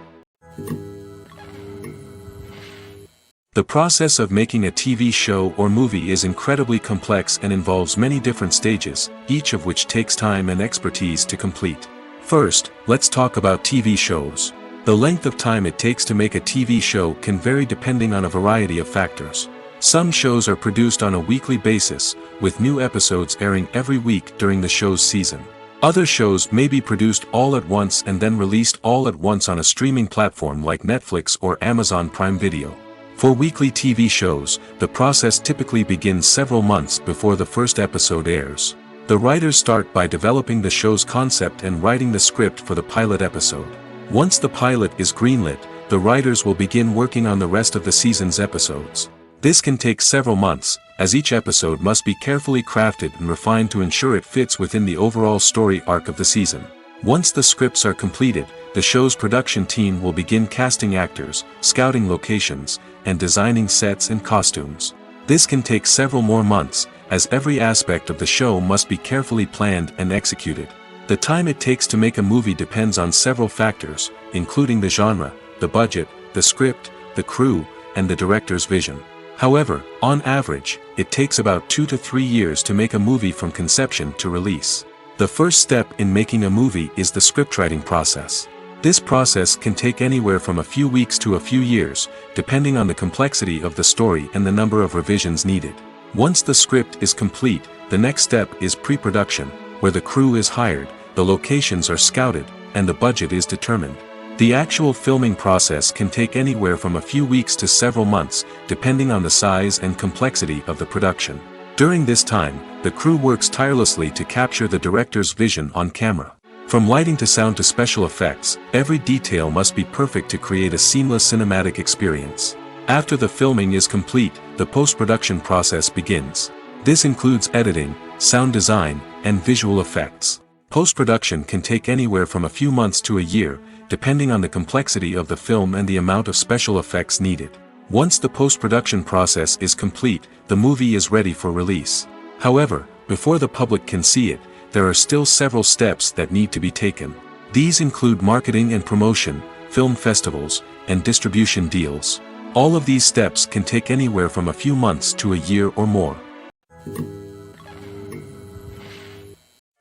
The process of making a TV show or movie is incredibly complex and involves many different stages, each of which takes time and expertise to complete. First, let's talk about TV shows. The length of time it takes to make a TV show can vary depending on a variety of factors. Some shows are produced on a weekly basis, with new episodes airing every week during the show's season. Other shows may be produced all at once and then released all at once on a streaming platform like Netflix or Amazon Prime Video. For weekly TV shows, the process typically begins several months before the first episode airs. The writers start by developing the show's concept and writing the script for the pilot episode. Once the pilot is greenlit, the writers will begin working on the rest of the season's episodes. This can take several months, as each episode must be carefully crafted and refined to ensure it fits within the overall story arc of the season. Once the scripts are completed, the show's production team will begin casting actors, scouting locations, and designing sets and costumes. This can take several more months, as every aspect of the show must be carefully planned and executed. The time it takes to make a movie depends on several factors, including the genre, the budget, the script, the crew, and the director's vision. However, on average, it takes about 2 to 3 years to make a movie from conception to release. The first step in making a movie is the scriptwriting process. This process can take anywhere from a few weeks to a few years, depending on the complexity of the story and the number of revisions needed. Once the script is complete, the next step is pre-production, where the crew is hired, the locations are scouted, and the budget is determined. The actual filming process can take anywhere from a few weeks to several months, depending on the size and complexity of the production. During this time, the crew works tirelessly to capture the director's vision on camera. From lighting to sound to special effects, every detail must be perfect to create a seamless cinematic experience. After the filming is complete, the post-production process begins. This includes editing, sound design, and visual effects. Post-production can take anywhere from a few months to a year, depending on the complexity of the film and the amount of special effects needed. Once the post-production process is complete, the movie is ready for release. However, before the public can see it, there are still several steps that need to be taken. These include marketing and promotion, film festivals, and distribution deals. All of these steps can take anywhere from a few months to a year or more.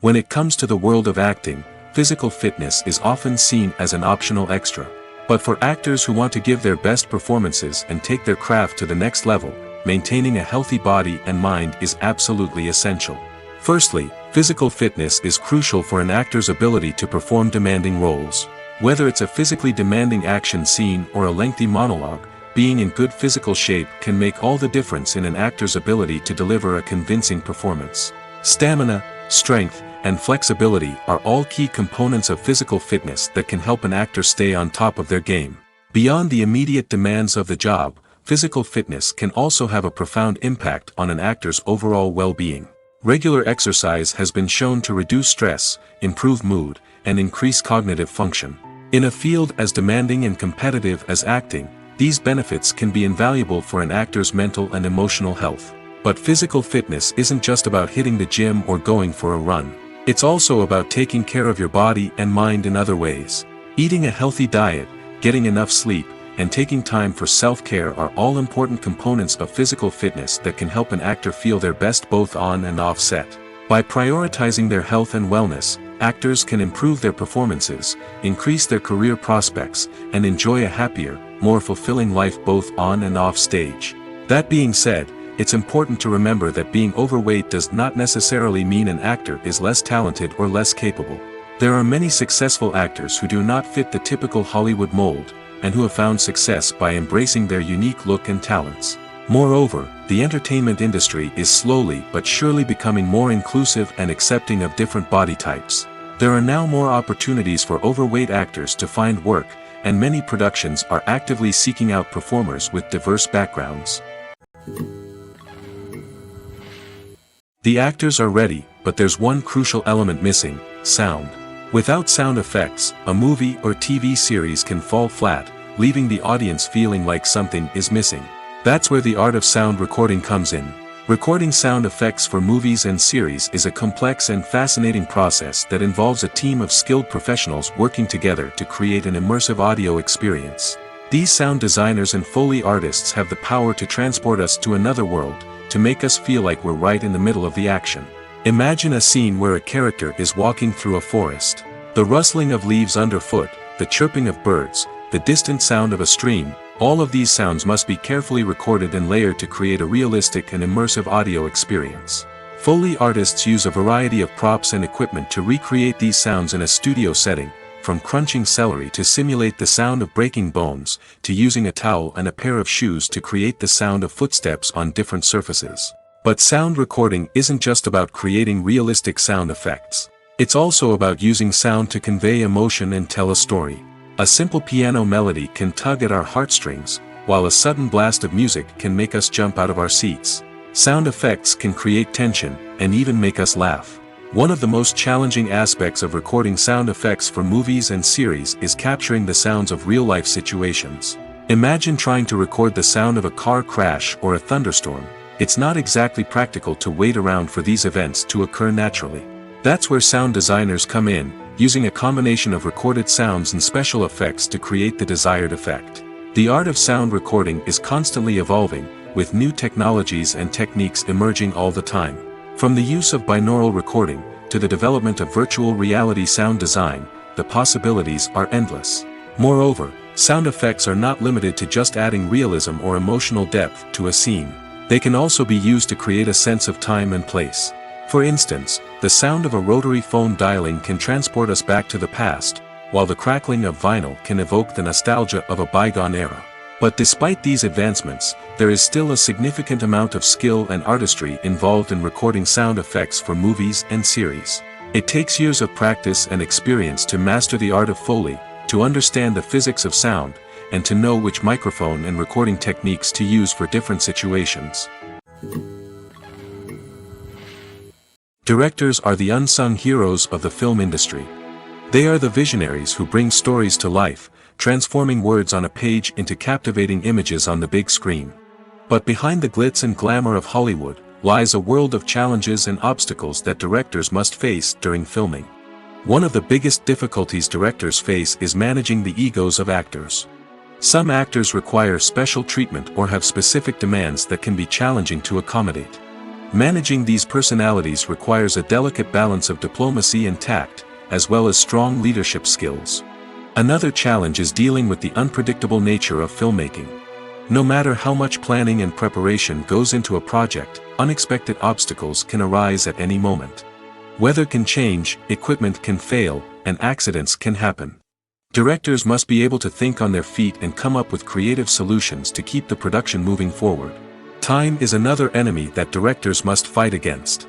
When it comes to the world of acting, physical fitness is often seen as an optional extra. But for actors who want to give their best performances and take their craft to the next level, maintaining a healthy body and mind is absolutely essential. Firstly, physical fitness is crucial for an actor's ability to perform demanding roles. Whether it's a physically demanding action scene or a lengthy monologue, being in good physical shape can make all the difference in an actor's ability to deliver a convincing performance. Stamina, strength, and flexibility are all key components of physical fitness that can help an actor stay on top of their game. Beyond the immediate demands of the job, physical fitness can also have a profound impact on an actor's overall well-being. Regular exercise has been shown to reduce stress, improve mood, and increase cognitive function. In a field as demanding and competitive as acting, these benefits can be invaluable for an actor's mental and emotional health. But physical fitness isn't just about hitting the gym or going for a run. It's also about taking care of your body and mind in other ways. Eating a healthy diet, getting enough sleep, and taking time for self-care are all important components of physical fitness that can help an actor feel their best both on and off set. By prioritizing their health and wellness, actors can improve their performances, increase their career prospects, and enjoy a happier, more fulfilling life both on and off stage. That being said, it's important to remember that being overweight does not necessarily mean an actor is less talented or less capable. There are many successful actors who do not fit the typical Hollywood mold, and who have found success by embracing their unique look and talents. Moreover, the entertainment industry is slowly but surely becoming more inclusive and accepting of different body types. There are now more opportunities for overweight actors to find work, and many productions are actively seeking out performers with diverse backgrounds. The actors are ready, but there's one crucial element missing: sound. Without sound effects, a movie or TV series can fall flat, leaving the audience feeling like something is missing. That's where the art of sound recording comes in. Recording sound effects for movies and series is a complex and fascinating process that involves a team of skilled professionals working together to create an immersive audio experience. These sound designers and Foley artists have the power to transport us to another world, to make us feel like we're right in the middle of the action. Imagine a scene where a character is walking through a forest. The rustling of leaves underfoot, the chirping of birds, the distant sound of a stream, all of these sounds must be carefully recorded and layered to create a realistic and immersive audio experience. Foley artists use a variety of props and equipment to recreate these sounds in a studio setting, from crunching celery to simulate the sound of breaking bones, to using a towel and a pair of shoes to create the sound of footsteps on different surfaces. But sound recording isn't just about creating realistic sound effects. It's also about using sound to convey emotion and tell a story. A simple piano melody can tug at our heartstrings, while a sudden blast of music can make us jump out of our seats. Sound effects can create tension, and even make us laugh. One of the most challenging aspects of recording sound effects for movies and series is capturing the sounds of real-life situations. Imagine trying to record the sound of a car crash or a thunderstorm. It's not exactly practical to wait around for these events to occur naturally. That's where sound designers come in, using a combination of recorded sounds and special effects to create the desired effect. The art of sound recording is constantly evolving, with new technologies and techniques emerging all the time. From the use of binaural recording, to the development of virtual reality sound design, the possibilities are endless. Moreover, sound effects are not limited to just adding realism or emotional depth to a scene. They can also be used to create a sense of time and place. For instance, the sound of a rotary phone dialing can transport us back to the past, while the crackling of vinyl can evoke the nostalgia of a bygone era. But despite these advancements, there is still a significant amount of skill and artistry involved in recording sound effects for movies and series. It takes years of practice and experience to master the art of Foley, to understand the physics of sound, and to know which microphone and recording techniques to use for different situations. Directors are the unsung heroes of the film industry. They are the visionaries who bring stories to life, transforming words on a page into captivating images on the big screen. But behind the glitz and glamour of Hollywood, lies a world of challenges and obstacles that directors must face during filming. One of the biggest difficulties directors face is managing the egos of actors. Some actors require special treatment or have specific demands that can be challenging to accommodate. Managing these personalities requires a delicate balance of diplomacy and tact, as well as strong leadership skills. Another challenge is dealing with the unpredictable nature of filmmaking. No matter how much planning and preparation goes into a project, unexpected obstacles can arise at any moment. Weather can change, equipment can fail, and accidents can happen. Directors must be able to think on their feet and come up with creative solutions to keep the production moving forward. Time is another enemy that directors must fight against.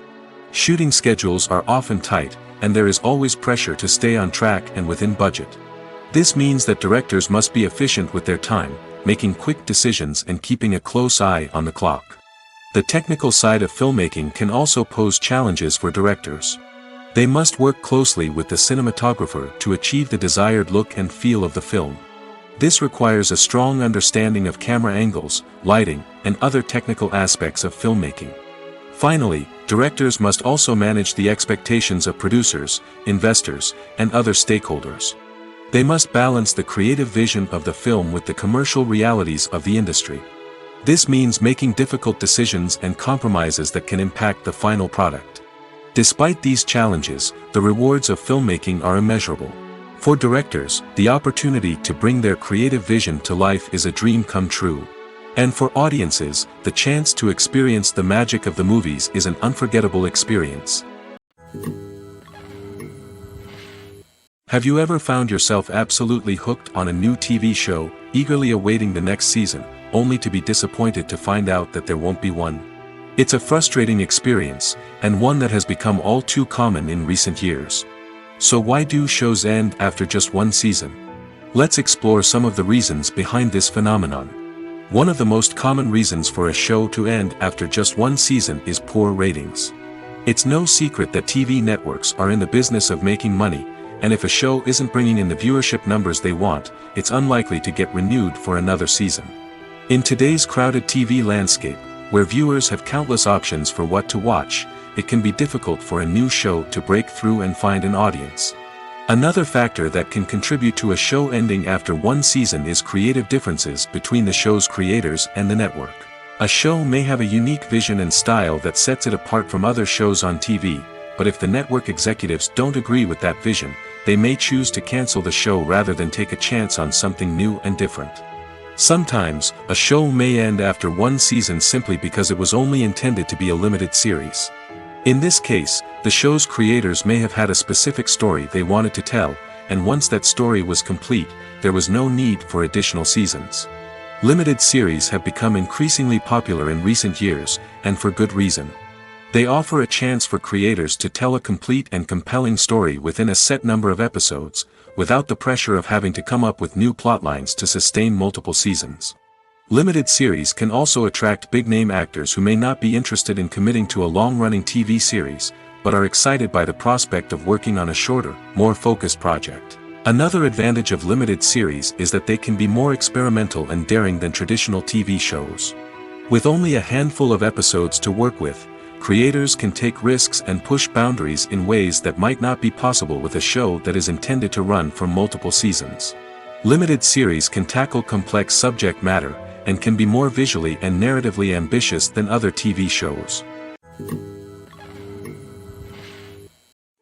Shooting schedules are often tight, and there is always pressure to stay on track and within budget. This means that directors must be efficient with their time, making quick decisions and keeping a close eye on the clock. The technical side of filmmaking can also pose challenges for directors. They must work closely with the cinematographer to achieve the desired look and feel of the film. This requires a strong understanding of camera angles, lighting, and other technical aspects of filmmaking. Finally, directors must also manage the expectations of producers, investors, and other stakeholders. They must balance the creative vision of the film with the commercial realities of the industry. This means making difficult decisions and compromises that can impact the final product. Despite these challenges, the rewards of filmmaking are immeasurable. For directors, the opportunity to bring their creative vision to life is a dream come true. And for audiences, the chance to experience the magic of the movies is an unforgettable experience. Have you ever found yourself absolutely hooked on a new TV show, eagerly awaiting the next season, only to be disappointed to find out that there won't be one? It's a frustrating experience, and one that has become all too common in recent years. So why do shows end after just one season? Let's explore some of the reasons behind this phenomenon. One of the most common reasons for a show to end after just one season is poor ratings. It's no secret that TV networks are in the business of making money, and if a show isn't bringing in the viewership numbers they want, it's unlikely to get renewed for another season. In today's crowded TV landscape, where viewers have countless options for what to watch, it can be difficult for a new show to break through and find an audience. Another factor that can contribute to a show ending after one season is creative differences between the show's creators and the network. A show may have a unique vision and style that sets it apart from other shows on TV, but if the network executives don't agree with that vision, they may choose to cancel the show rather than take a chance on something new and different. Sometimes, a show may end after one season simply because it was only intended to be a limited series. In this case, the show's creators may have had a specific story they wanted to tell, and once that story was complete, there was no need for additional seasons. Limited series have become increasingly popular in recent years, and for good reason. They offer a chance for creators to tell a complete and compelling story within a set number of episodes, without the pressure of having to come up with new plotlines to sustain multiple seasons. Limited series can also attract big-name actors who may not be interested in committing to a long-running TV series, but are excited by the prospect of working on a shorter, more focused project. Another advantage of limited series is that they can be more experimental and daring than traditional TV shows. With only a handful of episodes to work with, creators can take risks and push boundaries in ways that might not be possible with a show that is intended to run for multiple seasons. Limited series can tackle complex subject matter, and can be more visually and narratively ambitious than other TV shows.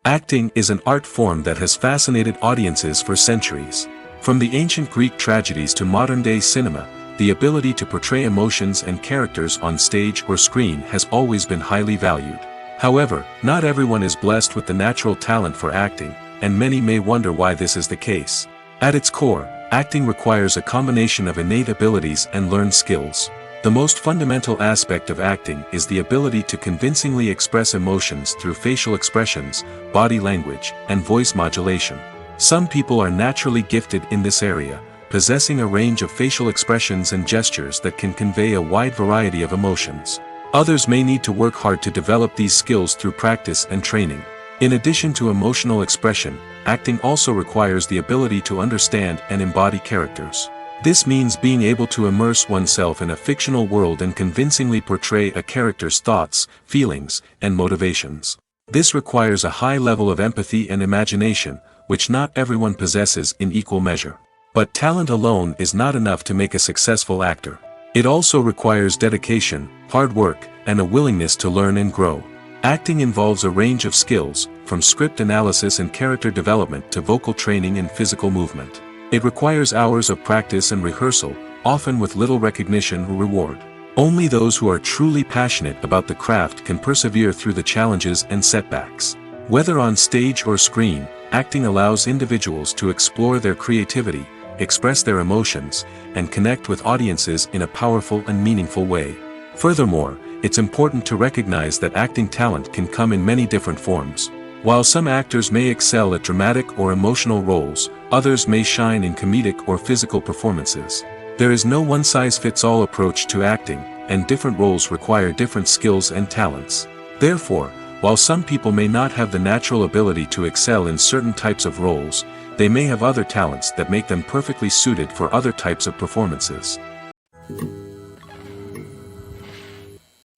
Acting is an art form that has fascinated audiences for centuries. From the ancient Greek tragedies to modern-day cinema, the ability to portray emotions and characters on stage or screen has always been highly valued. However, not everyone is blessed with the natural talent for acting, and many may wonder why this is the case. At its core, acting requires a combination of innate abilities and learned skills. The most fundamental aspect of acting is the ability to convincingly express emotions through facial expressions, body language, and voice modulation. Some people are naturally gifted in this area, possessing a range of facial expressions and gestures that can convey a wide variety of emotions. Others may need to work hard to develop these skills through practice and training. In addition to emotional expression, acting also requires the ability to understand and embody characters. This means being able to immerse oneself in a fictional world and convincingly portray a character's thoughts, feelings, and motivations. This requires a high level of empathy and imagination, which not everyone possesses in equal measure. But talent alone is not enough to make a successful actor. It also requires dedication, hard work, and a willingness to learn and grow. Acting involves a range of skills, from script analysis and character development to vocal training and physical movement. It requires hours of practice and rehearsal, often with little recognition or reward. Only those who are truly passionate about the craft can persevere through the challenges and setbacks. Whether on stage or screen, acting allows individuals to explore their creativity, express their emotions, and connect with audiences in a powerful and meaningful way. Furthermore, it's important to recognize that acting talent can come in many different forms. While some actors may excel at dramatic or emotional roles, others may shine in comedic or physical performances. There is no one-size-fits-all approach to acting, and different roles require different skills and talents. Therefore, while some people may not have the natural ability to excel in certain types of roles, they may have other talents that make them perfectly suited for other types of performances.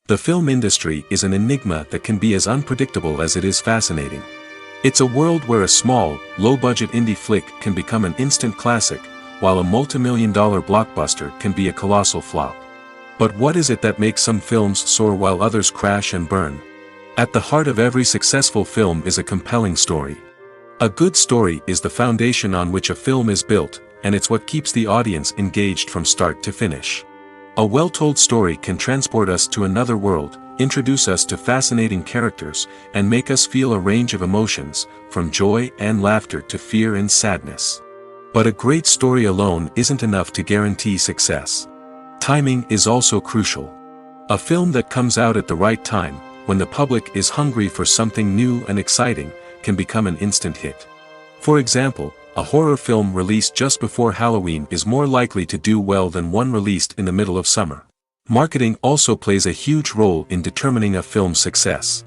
The film industry is an enigma that can be as unpredictable as it is fascinating. It's a world where a small, low-budget indie flick can become an instant classic, while a multi-million-dollar blockbuster can be a colossal flop. But what is it that makes some films soar while others crash and burn? At the heart of every successful film is a compelling story. A good story is the foundation on which a film is built, and it's what keeps the audience engaged from start to finish. A well-told story can transport us to another world, introduce us to fascinating characters, and make us feel a range of emotions, from joy and laughter to fear and sadness. But a great story alone isn't enough to guarantee success. Timing is also crucial. A film that comes out at the right time, when the public is hungry for something new and exciting, can become an instant hit. For example, a horror film released just before Halloween is more likely to do well than one released in the middle of summer. Marketing also plays a huge role in determining a film's success.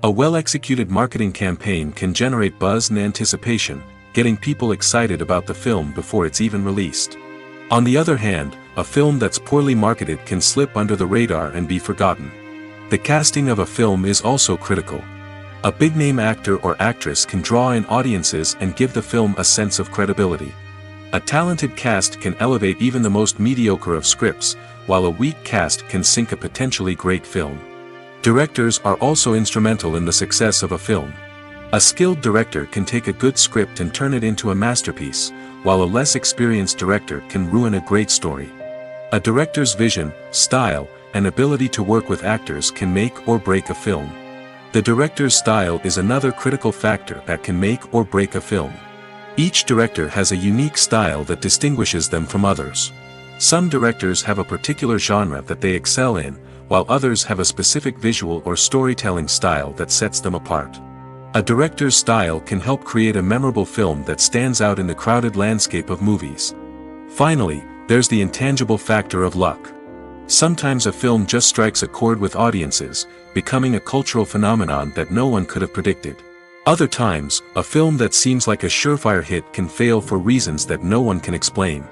A well-executed marketing campaign can generate buzz and anticipation, getting people excited about the film before it's even released. On the other hand, a film that's poorly marketed can slip under the radar and be forgotten. The casting of a film is also critical. A big-name actor or actress can draw in audiences and give the film a sense of credibility. A talented cast can elevate even the most mediocre of scripts, while a weak cast can sink a potentially great film. Directors are also instrumental in the success of a film. A skilled director can take a good script and turn it into a masterpiece, while a less experienced director can ruin a great story. A director's vision, style, and ability to work with actors can make or break a film. The director's style is another critical factor that can make or break a film. Each director has a unique style that distinguishes them from others. Some directors have a particular genre that they excel in, while others have a specific visual or storytelling style that sets them apart. A director's style can help create a memorable film that stands out in the crowded landscape of movies. Finally, there's the intangible factor of luck. Sometimes a film just strikes a chord with audiences, becoming a cultural phenomenon that no one could have predicted. Other times, a film that seems like a surefire hit can fail for reasons that no one can explain.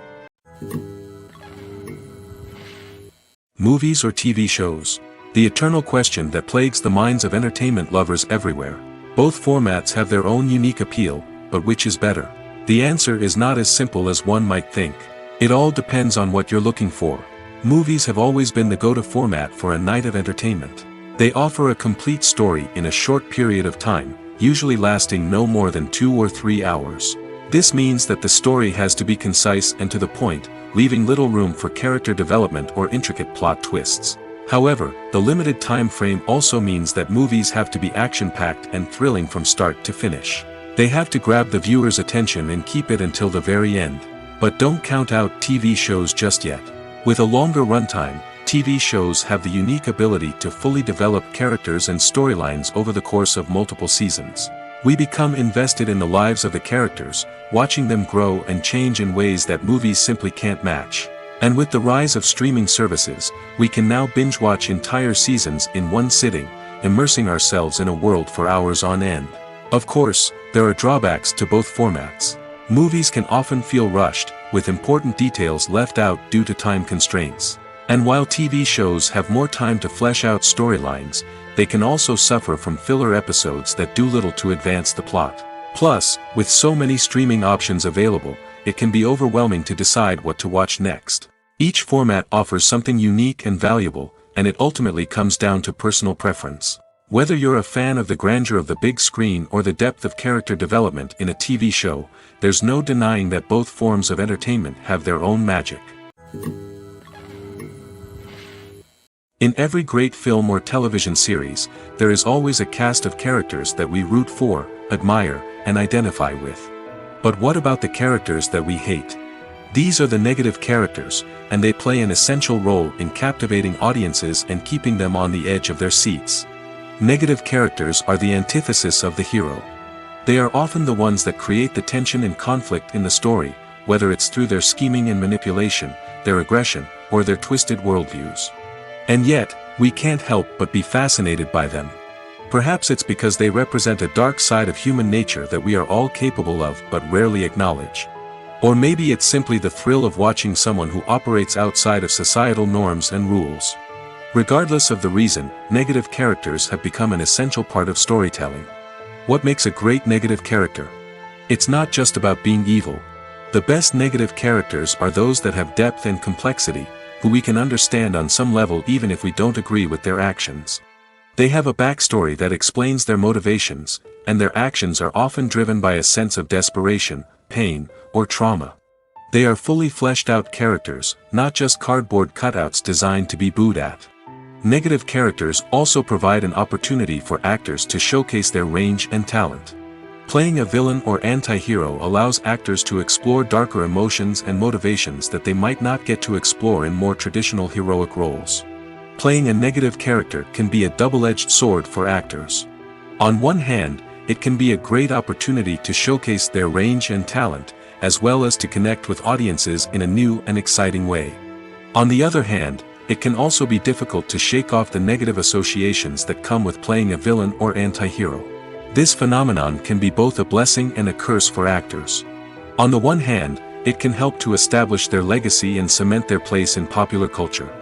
Movies or TV shows? The eternal question that plagues the minds of entertainment lovers everywhere. Both formats have their own unique appeal, but which is better? The answer is not as simple as one might think. It all depends on what you're looking for. Movies have always been the go-to format for a night of entertainment. They offer a complete story in a short period of time, usually lasting no more than 2 or 3 hours. This means that the story has to be concise and to the point, leaving little room for character development or intricate plot twists. However, the limited time frame also means that movies have to be action-packed and thrilling from start to finish. They have to grab the viewer's attention and keep it until the very end. But don't count out TV shows just yet. With a longer runtime, TV shows have the unique ability to fully develop characters and storylines over the course of multiple seasons. We become invested in the lives of the characters, watching them grow and change in ways that movies simply can't match. And with the rise of streaming services, we can now binge-watch entire seasons in one sitting, immersing ourselves in a world for hours on end. Of course, there are drawbacks to both formats. Movies can often feel rushed, with important details left out due to time constraints. And while TV shows have more time to flesh out storylines, they can also suffer from filler episodes that do little to advance the plot. Plus, with so many streaming options available, it can be overwhelming to decide what to watch next. Each format offers something unique and valuable, and it ultimately comes down to personal preference. Whether you're a fan of the grandeur of the big screen or the depth of character development in a TV show, there's no denying that both forms of entertainment have their own magic. In every great film or television series, there is always a cast of characters that we root for, admire, and identify with. But what about the characters that we hate? These are the negative characters, and they play an essential role in captivating audiences and keeping them on the edge of their seats. Negative characters are the antithesis of the hero. They are often the ones that create the tension and conflict in the story, whether it's through their scheming and manipulation, their aggression, or their twisted worldviews. And yet, we can't help but be fascinated by them. Perhaps it's because they represent a dark side of human nature that we are all capable of but rarely acknowledge. Or maybe it's simply the thrill of watching someone who operates outside of societal norms and rules. Regardless of the reason, negative characters have become an essential part of storytelling. What makes a great negative character? It's not just about being evil. The best negative characters are those that have depth and complexity, who we can understand on some level even if we don't agree with their actions. They have a backstory that explains their motivations, and their actions are often driven by a sense of desperation, pain, or trauma. They are fully fleshed out characters, not just cardboard cutouts designed to be booed at. Negative characters also provide an opportunity for actors to showcase their range and talent. Playing a villain or anti-hero allows actors to explore darker emotions and motivations that they might not get to explore in more traditional heroic roles. Playing a negative character can be a double-edged sword for actors. On one hand, it can be a great opportunity to showcase their range and talent, as well as to connect with audiences in a new and exciting way. On the other hand, it can also be difficult to shake off the negative associations that come with playing a villain or anti-hero. This phenomenon can be both a blessing and a curse for actors. On the one hand, it can help to establish their legacy and cement their place in popular culture.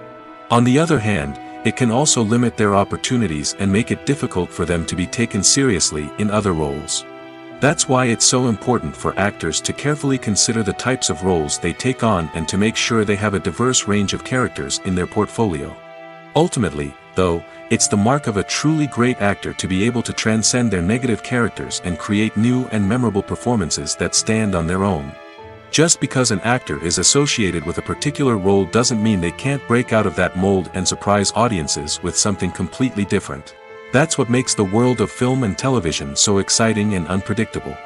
On the other hand, it can also limit their opportunities and make it difficult for them to be taken seriously in other roles. That's why it's so important for actors to carefully consider the types of roles they take on and to make sure they have a diverse range of characters in their portfolio. Ultimately, though, it's the mark of a truly great actor to be able to transcend their negative characters and create new and memorable performances that stand on their own. Just because an actor is associated with a particular role doesn't mean they can't break out of that mold and surprise audiences with something completely different. That's what makes the world of film and television so exciting and unpredictable.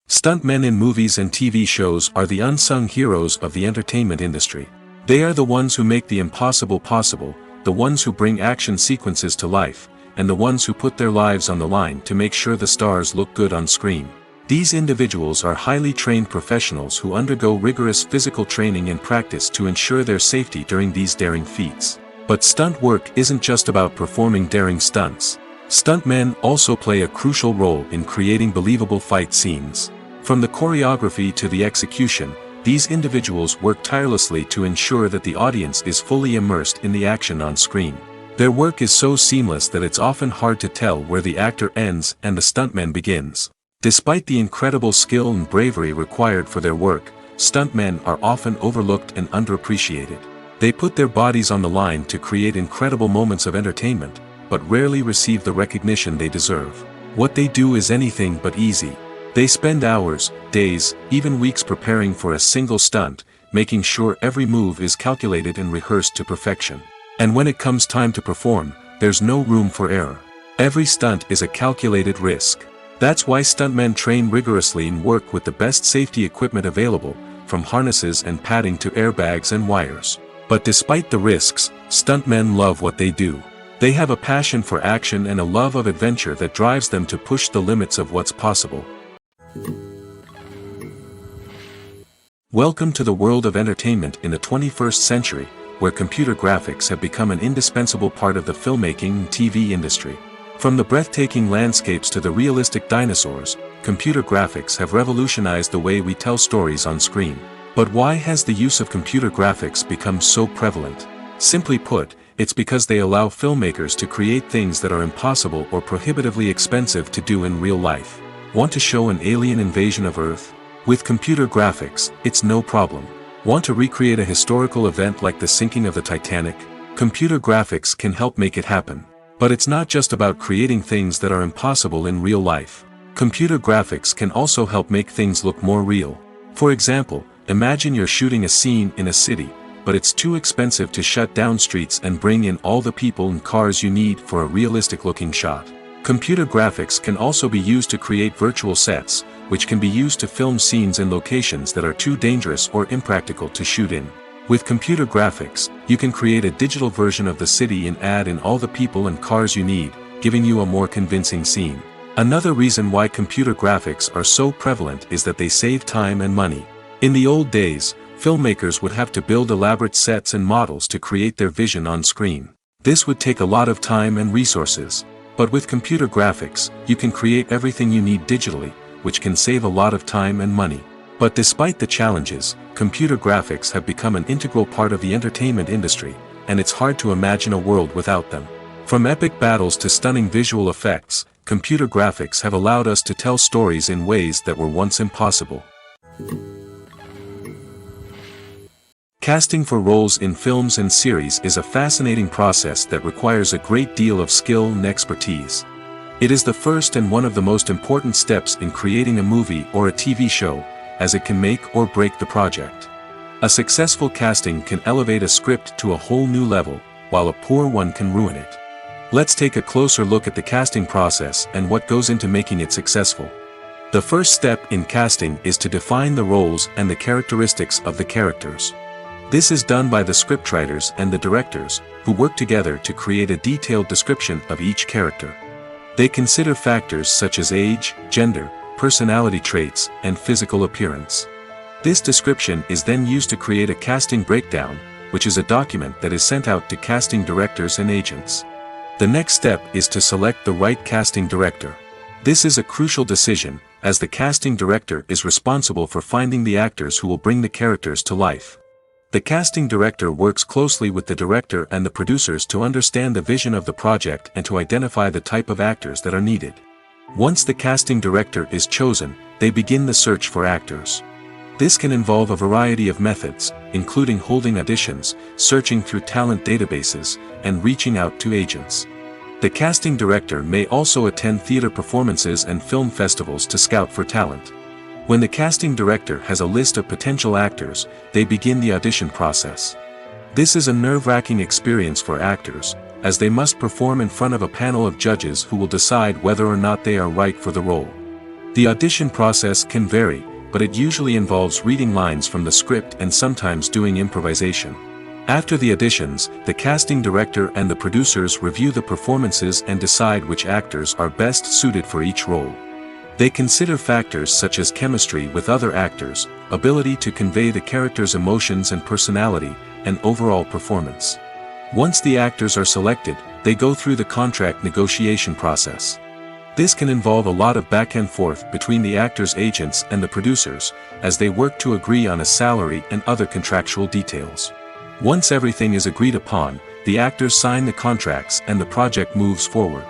Stuntmen in movies and TV shows are the unsung heroes of the entertainment industry. They are the ones who make the impossible possible, the ones who bring action sequences to life, and the ones who put their lives on the line to make sure the stars look good on screen. These individuals are highly trained professionals who undergo rigorous physical training and practice to ensure their safety during these daring feats. But stunt work isn't just about performing daring stunts. Stuntmen also play a crucial role in creating believable fight scenes. From the choreography to the execution, these individuals work tirelessly to ensure that the audience is fully immersed in the action on screen. Their work is so seamless that it's often hard to tell where the actor ends and the stuntman begins. Despite the incredible skill and bravery required for their work, stuntmen are often overlooked and underappreciated. They put their bodies on the line to create incredible moments of entertainment, but rarely receive the recognition they deserve. What they do is anything but easy. They spend hours, days, even weeks preparing for a single stunt, making sure every move is calculated and rehearsed to perfection. And when it comes time to perform, there's no room for error. Every stunt is a calculated risk. That's why stuntmen train rigorously and work with the best safety equipment available, from harnesses and padding to airbags and wires. But despite the risks, stuntmen love what they do. They have a passion for action and a love of adventure that drives them to push the limits of what's possible. Welcome to the world of entertainment in the 21st century, where computer graphics have become an indispensable part of the filmmaking and TV industry. From the breathtaking landscapes to the realistic dinosaurs, computer graphics have revolutionized the way we tell stories on screen. But why has the use of computer graphics become so prevalent? Simply put, it's because they allow filmmakers to create things that are impossible or prohibitively expensive to do in real life. Want to show an alien invasion of Earth? With computer graphics, it's no problem. Want to recreate a historical event like the sinking of the Titanic? Computer graphics can help make it happen. But it's not just about creating things that are impossible in real life. Computer graphics can also help make things look more real. For example, imagine you're shooting a scene in a city, but it's too expensive to shut down streets and bring in all the people and cars you need for a realistic-looking shot. Computer graphics can also be used to create virtual sets, which can be used to film scenes in locations that are too dangerous or impractical to shoot in. With computer graphics, you can create a digital version of the city and add in all the people and cars you need, giving you a more convincing scene. Another reason why computer graphics are so prevalent is that they save time and money. In the old days, filmmakers would have to build elaborate sets and models to create their vision on screen. This would take a lot of time and resources. But with computer graphics, you can create everything you need digitally, which can save a lot of time and money. But despite the challenges, computer graphics have become an integral part of the entertainment industry, and it's hard to imagine a world without them. From epic battles to stunning visual effects, computer graphics have allowed us to tell stories in ways that were once impossible. Casting for roles in films and series is a fascinating process that requires a great deal of skill and expertise. It is the first and one of the most important steps in creating a movie or a TV show, as it can make or break the project. A successful casting can elevate a script to a whole new level, while a poor one can ruin it. Let's take a closer look at the casting process and what goes into making it successful. The first step in casting is to define the roles and the characteristics of the characters. This is done by the scriptwriters and the directors, who work together to create a detailed description of each character. They consider factors such as age, gender, personality traits, and physical appearance. This description is then used to create a casting breakdown, which is a document that is sent out to casting directors and agents. The next step is to select the right casting director. This is a crucial decision, as the casting director is responsible for finding the actors who will bring the characters to life. The casting director works closely with the director and the producers to understand the vision of the project and to identify the type of actors that are needed. Once the casting director is chosen, they begin the search for actors. This can involve a variety of methods, including holding auditions, searching through talent databases, and reaching out to agents. The casting director may also attend theater performances and film festivals to scout for talent. When the casting director has a list of potential actors, they begin the audition process. This is a nerve-wracking experience for actors, as they must perform in front of a panel of judges who will decide whether or not they are right for the role. The audition process can vary, but it usually involves reading lines from the script and sometimes doing improvisation. After the auditions, the casting director and the producers review the performances and decide which actors are best suited for each role. They consider factors such as chemistry with other actors, ability to convey the character's emotions and personality, and overall performance. Once the actors are selected, they go through the contract negotiation process. This can involve a lot of back and forth between the actors' agents and the producers, as they work to agree on a salary and other contractual details. Once everything is agreed upon, the actors sign the contracts and the project moves forward.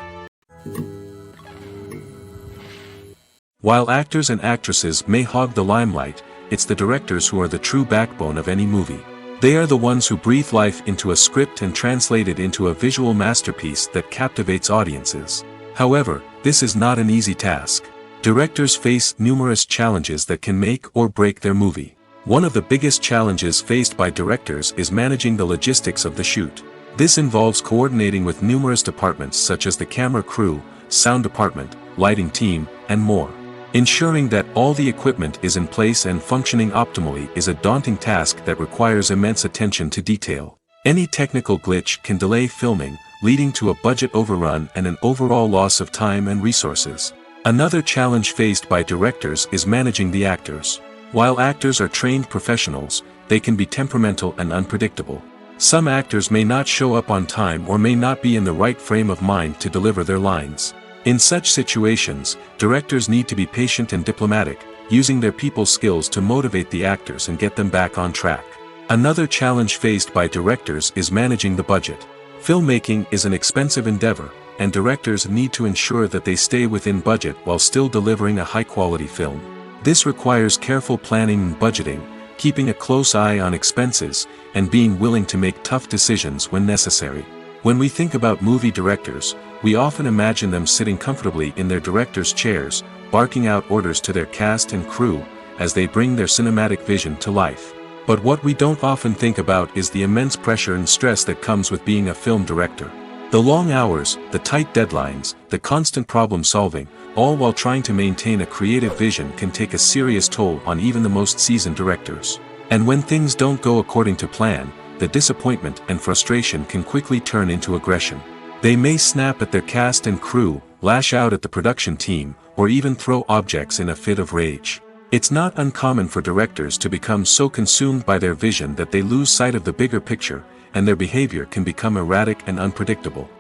While actors and actresses may hog the limelight, it's the directors who are the true backbone of any movie. They are the ones who breathe life into a script and translate it into a visual masterpiece that captivates audiences. However, this is not an easy task. Directors face numerous challenges that can make or break their movie. One of the biggest challenges faced by directors is managing the logistics of the shoot. This involves coordinating with numerous departments such as the camera crew, sound department, lighting team, and more. Ensuring that all the equipment is in place and functioning optimally is a daunting task that requires immense attention to detail. Any technical glitch can delay filming, leading to a budget overrun and an overall loss of time and resources. Another challenge faced by directors is managing the actors. While actors are trained professionals, they can be temperamental and unpredictable. Some actors may not show up on time or may not be in the right frame of mind to deliver their lines. In such situations, directors need to be patient and diplomatic, using their people skills to motivate the actors and get them back on track. Another challenge faced by directors is managing the budget. Filmmaking is an expensive endeavor, and directors need to ensure that they stay within budget while still delivering a high-quality film. This requires careful planning and budgeting, keeping a close eye on expenses, and being willing to make tough decisions when necessary. When we think about movie directors, we often imagine them sitting comfortably in their director's chairs, barking out orders to their cast and crew, as they bring their cinematic vision to life. But what we don't often think about is the immense pressure and stress that comes with being a film director. The long hours, the tight deadlines, the constant problem solving, all while trying to maintain a creative vision can take a serious toll on even the most seasoned directors. And when things don't go according to plan, the disappointment and frustration can quickly turn into aggression. They may snap at their cast and crew, lash out at the production team, or even throw objects in a fit of rage. It's not uncommon for directors to become so consumed by their vision that they lose sight of the bigger picture, and their behavior can become erratic and unpredictable.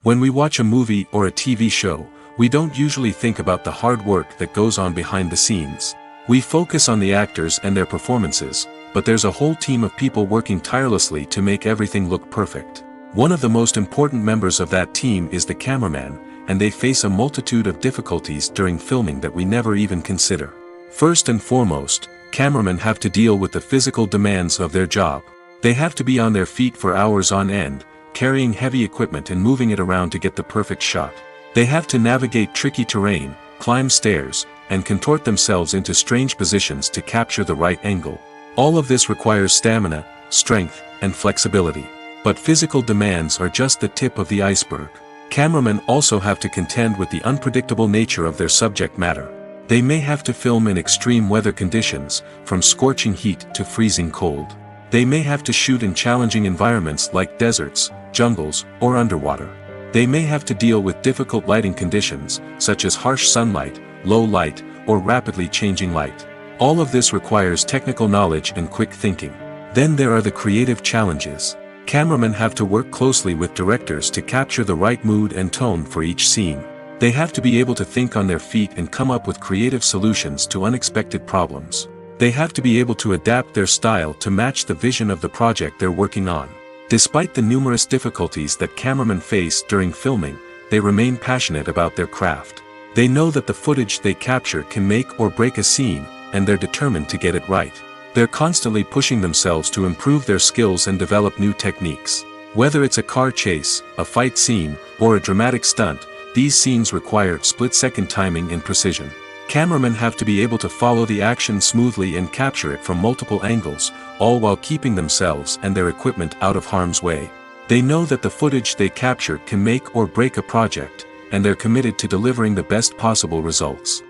When we watch a movie or a TV show, we don't usually think about the hard work that goes on behind the scenes. We focus on the actors and their performances, but there's a whole team of people working tirelessly to make everything look perfect. One of the most important members of that team is the cameraman, and they face a multitude of difficulties during filming that we never even consider. First and foremost, cameramen have to deal with the physical demands of their job. They have to be on their feet for hours on end, carrying heavy equipment and moving it around to get the perfect shot. They have to navigate tricky terrain, climb stairs, and contort themselves into strange positions to capture the right angle. All of this requires stamina, strength, and flexibility. But physical demands are just the tip of the iceberg. Cameramen also have to contend with the unpredictable nature of their subject matter. They may have to film in extreme weather conditions, from scorching heat to freezing cold. They may have to shoot in challenging environments like deserts, jungles, or underwater. They may have to deal with difficult lighting conditions, such as harsh sunlight, low light, or rapidly changing light. All of this requires technical knowledge and quick thinking. Then there are the creative challenges. Cameramen have to work closely with directors to capture the right mood and tone for each scene. They have to be able to think on their feet and come up with creative solutions to unexpected problems. They have to be able to adapt their style to match the vision of the project they're working on. Despite the numerous difficulties that cameramen face during filming, they remain passionate about their craft. They know that the footage they capture can make or break a scene, and they're determined to get it right. They're constantly pushing themselves to improve their skills and develop new techniques. Whether it's a car chase, a fight scene, or a dramatic stunt, these scenes require split-second timing and precision. Cameramen have to be able to follow the action smoothly and capture it from multiple angles, all while keeping themselves and their equipment out of harm's way. They know that the footage they capture can make or break a project, and they're committed to delivering the best possible results.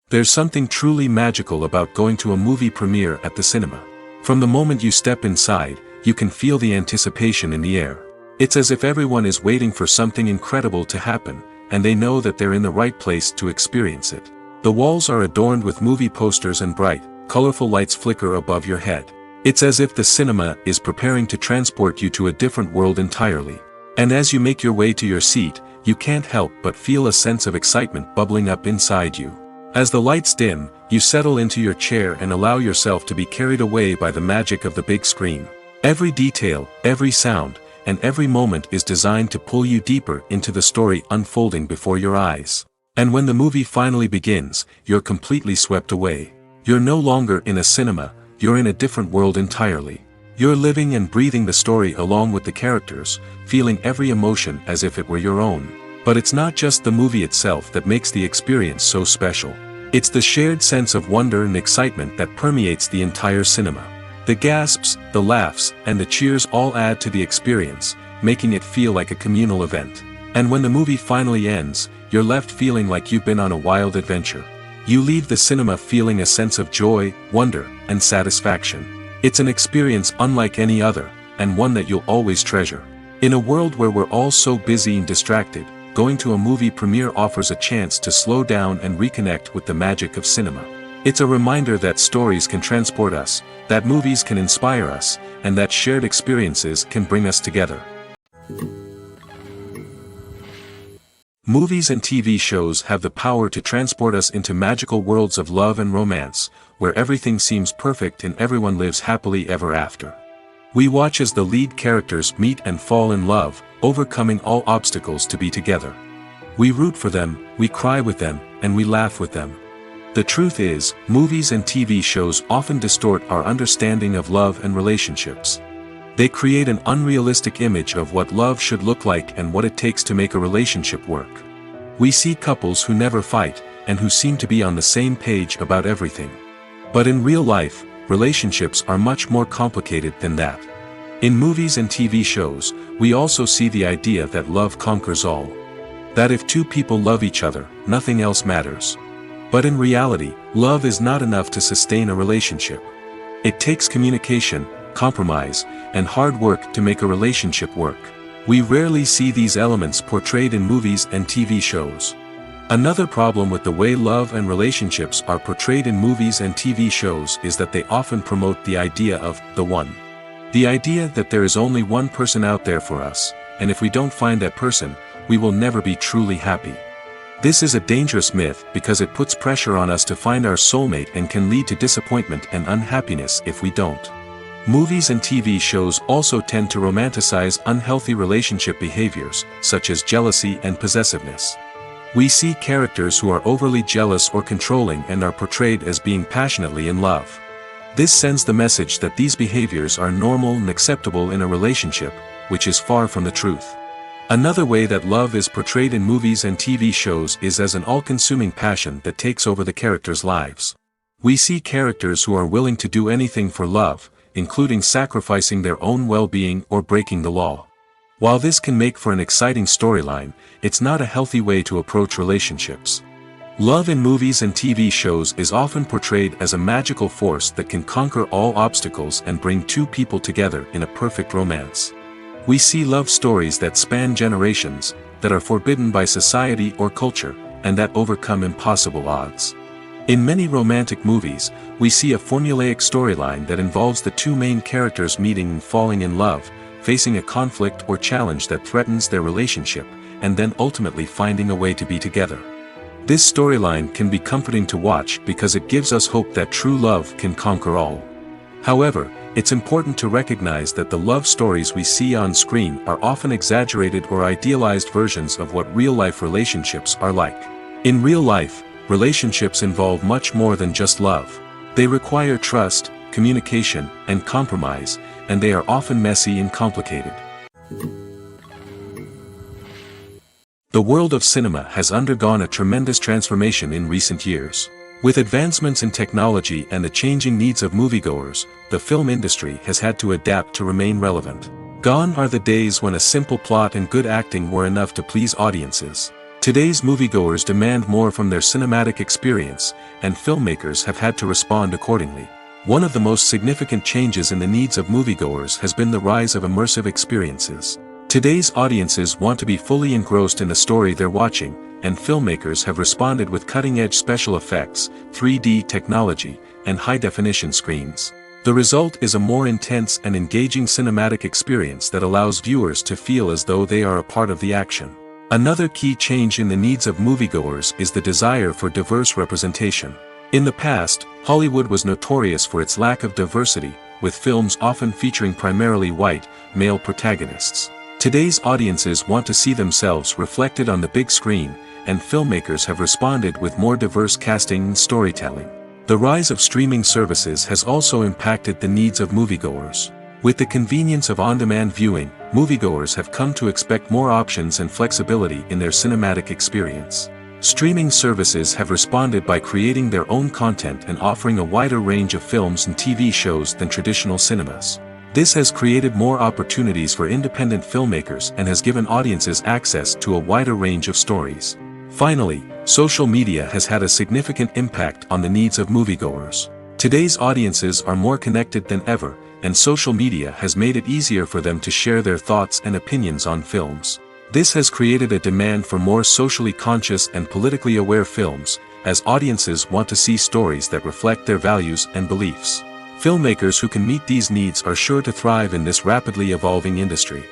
There's something truly magical about going to a movie premiere at the cinema. From the moment you step inside, you can feel the anticipation in the air. It's as if everyone is waiting for something incredible to happen, and they know that they're in the right place to experience it. The walls are adorned with movie posters and bright, colorful lights flicker above your head. It's as if the cinema is preparing to transport you to a different world entirely. And as you make your way to your seat, you can't help but feel a sense of excitement bubbling up inside you. As the lights dim, you settle into your chair and allow yourself to be carried away by the magic of the big screen. Every detail, every sound, and every moment is designed to pull you deeper into the story unfolding before your eyes. And when the movie finally begins, you're completely swept away. You're no longer in a cinema, you're in a different world entirely. You're living and breathing the story along with the characters, feeling every emotion as if it were your own. But it's not just the movie itself that makes the experience so special. It's the shared sense of wonder and excitement that permeates the entire cinema. The gasps, the laughs, and the cheers all add to the experience, making it feel like a communal event. And when the movie finally ends, you're left feeling like you've been on a wild adventure. You leave the cinema feeling a sense of joy, wonder, and satisfaction. It's an experience unlike any other, and one that you'll always treasure. In a world where we're all so busy and distracted, going to a movie premiere offers a chance to slow down and reconnect with the magic of cinema. It's a reminder that stories can transport us, that movies can inspire us, and that shared experiences can bring us together. Movies and TV shows have the power to transport us into magical worlds of love and romance, where everything seems perfect and everyone lives happily ever after. We watch as the lead characters meet and fall in love, overcoming all obstacles to be together. We root for them, we cry with them, and we laugh with them. The truth is, movies and TV shows often distort our understanding of love and relationships. They create an unrealistic image of what love should look like and what it takes to make a relationship work. We see couples who never fight, and who seem to be on the same page about everything. But in real life, relationships are much more complicated than that. In movies and TV shows, we also see the idea that love conquers all. That if two people love each other, nothing else matters. But in reality, love is not enough to sustain a relationship. It takes communication, compromise, and hard work to make a relationship work. We rarely see these elements portrayed in movies and TV shows. Another problem with the way love and relationships are portrayed in movies and TV shows is that they often promote the idea of the one. The idea that there is only one person out there for us, and if we don't find that person, we will never be truly happy. This is a dangerous myth because it puts pressure on us to find our soulmate and can lead to disappointment and unhappiness if we don't. Movies and TV shows also tend to romanticize unhealthy relationship behaviors, such as jealousy and possessiveness. We see characters who are overly jealous or controlling and are portrayed as being passionately in love. This sends the message that these behaviors are normal and acceptable in a relationship, which is far from the truth. Another way that love is portrayed in movies and TV shows is as an all-consuming passion that takes over the characters' lives. We see characters who are willing to do anything for love, including sacrificing their own well-being or breaking the law. While this can make for an exciting storyline, it's not a healthy way to approach relationships. Love in movies and TV shows is often portrayed as a magical force that can conquer all obstacles and bring two people together in a perfect romance. We see love stories that span generations, that are forbidden by society or culture, and that overcome impossible odds. In many romantic movies, we see a formulaic storyline that involves the two main characters meeting and falling in love, facing a conflict or challenge that threatens their relationship, and then ultimately finding a way to be together. This storyline can be comforting to watch because it gives us hope that true love can conquer all. However, it's important to recognize that the love stories we see on screen are often exaggerated or idealized versions of what real-life relationships are like. In real life, relationships involve much more than just love. They require trust, communication, and compromise, and they are often messy and complicated. The world of cinema has undergone a tremendous transformation in recent years. With advancements in technology and the changing needs of moviegoers, the film industry has had to adapt to remain relevant. Gone are the days when a simple plot and good acting were enough to please audiences. Today's moviegoers demand more from their cinematic experience, and filmmakers have had to respond accordingly. One of the most significant changes in the needs of moviegoers has been the rise of immersive experiences. Today's audiences want to be fully engrossed in the story they're watching, and filmmakers have responded with cutting-edge special effects, 3D technology, and high-definition screens. The result is a more intense and engaging cinematic experience that allows viewers to feel as though they are a part of the action. Another key change in the needs of moviegoers is the desire for diverse representation. In the past, Hollywood was notorious for its lack of diversity, with films often featuring primarily white, male protagonists. Today's audiences want to see themselves reflected on the big screen, and filmmakers have responded with more diverse casting and storytelling. The rise of streaming services has also impacted the needs of moviegoers. With the convenience of on-demand viewing, moviegoers have come to expect more options and flexibility in their cinematic experience. Streaming services have responded by creating their own content and offering a wider range of films and TV shows than traditional cinemas. This has created more opportunities for independent filmmakers and has given audiences access to a wider range of stories. Finally, social media has had a significant impact on the needs of moviegoers. Today's audiences are more connected than ever, and social media has made it easier for them to share their thoughts and opinions on films. This has created a demand for more socially conscious and politically aware films, as audiences want to see stories that reflect their values and beliefs. Filmmakers who can meet these needs are sure to thrive in this rapidly evolving industry.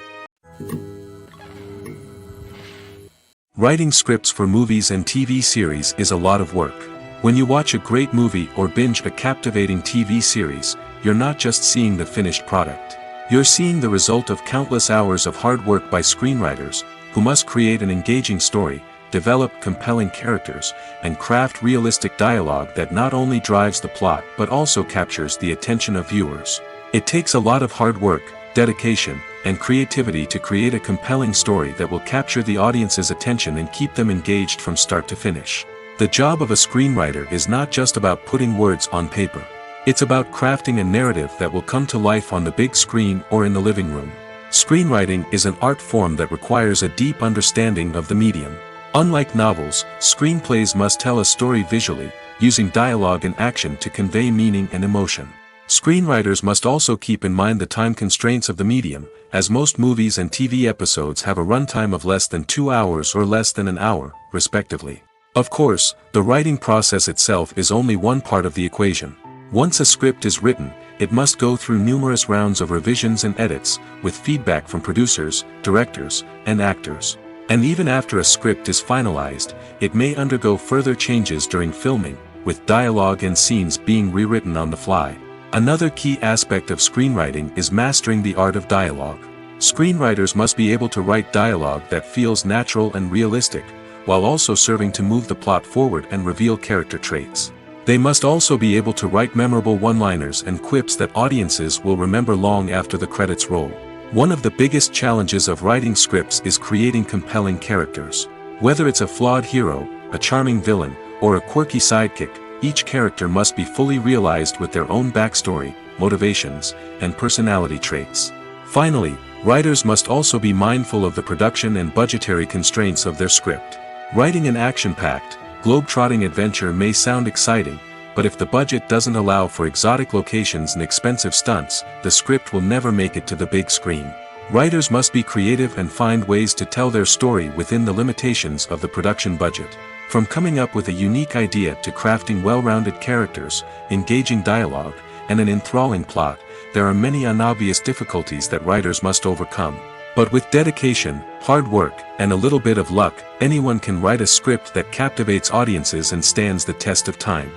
Writing scripts for movies and TV series is a lot of work. When you watch a great movie or binge a captivating TV series, you're not just seeing the finished product. You're seeing the result of countless hours of hard work by screenwriters, who must create an engaging story, develop compelling characters, and craft realistic dialogue that not only drives the plot but also captures the attention of viewers. It takes a lot of hard work, dedication, and creativity to create a compelling story that will capture the audience's attention and keep them engaged from start to finish. The job of a screenwriter is not just about putting words on paper. It's about crafting a narrative that will come to life on the big screen or in the living room. Screenwriting is an art form that requires a deep understanding of the medium. Unlike novels, screenplays must tell a story visually, using dialogue and action to convey meaning and emotion. Screenwriters must also keep in mind the time constraints of the medium, as most movies and TV episodes have a runtime of less than 2 hours or less than an hour, respectively. Of course, the writing process itself is only one part of the equation. Once a script is written, it must go through numerous rounds of revisions and edits, with feedback from producers, directors, and actors. And even after a script is finalized, it may undergo further changes during filming, with dialogue and scenes being rewritten on the fly. Another key aspect of screenwriting is mastering the art of dialogue. Screenwriters must be able to write dialogue that feels natural and realistic, while also serving to move the plot forward and reveal character traits. They must also be able to write memorable one-liners and quips that audiences will remember long after the credits roll. One of the biggest challenges of writing scripts is creating compelling characters. Whether it's a flawed hero, a charming villain, or a quirky sidekick, each character must be fully realized with their own backstory, motivations, and personality traits. Finally, writers must also be mindful of the production and budgetary constraints of their script. Writing an action-packed, globe-trotting adventure may sound exciting, but if the budget doesn't allow for exotic locations and expensive stunts, the script will never make it to the big screen. Writers must be creative and find ways to tell their story within the limitations of the production budget. From coming up with a unique idea to crafting well-rounded characters, engaging dialogue, and an enthralling plot, there are many unobvious difficulties that writers must overcome. But with dedication, hard work, and a little bit of luck, anyone can write a script that captivates audiences and stands the test of time.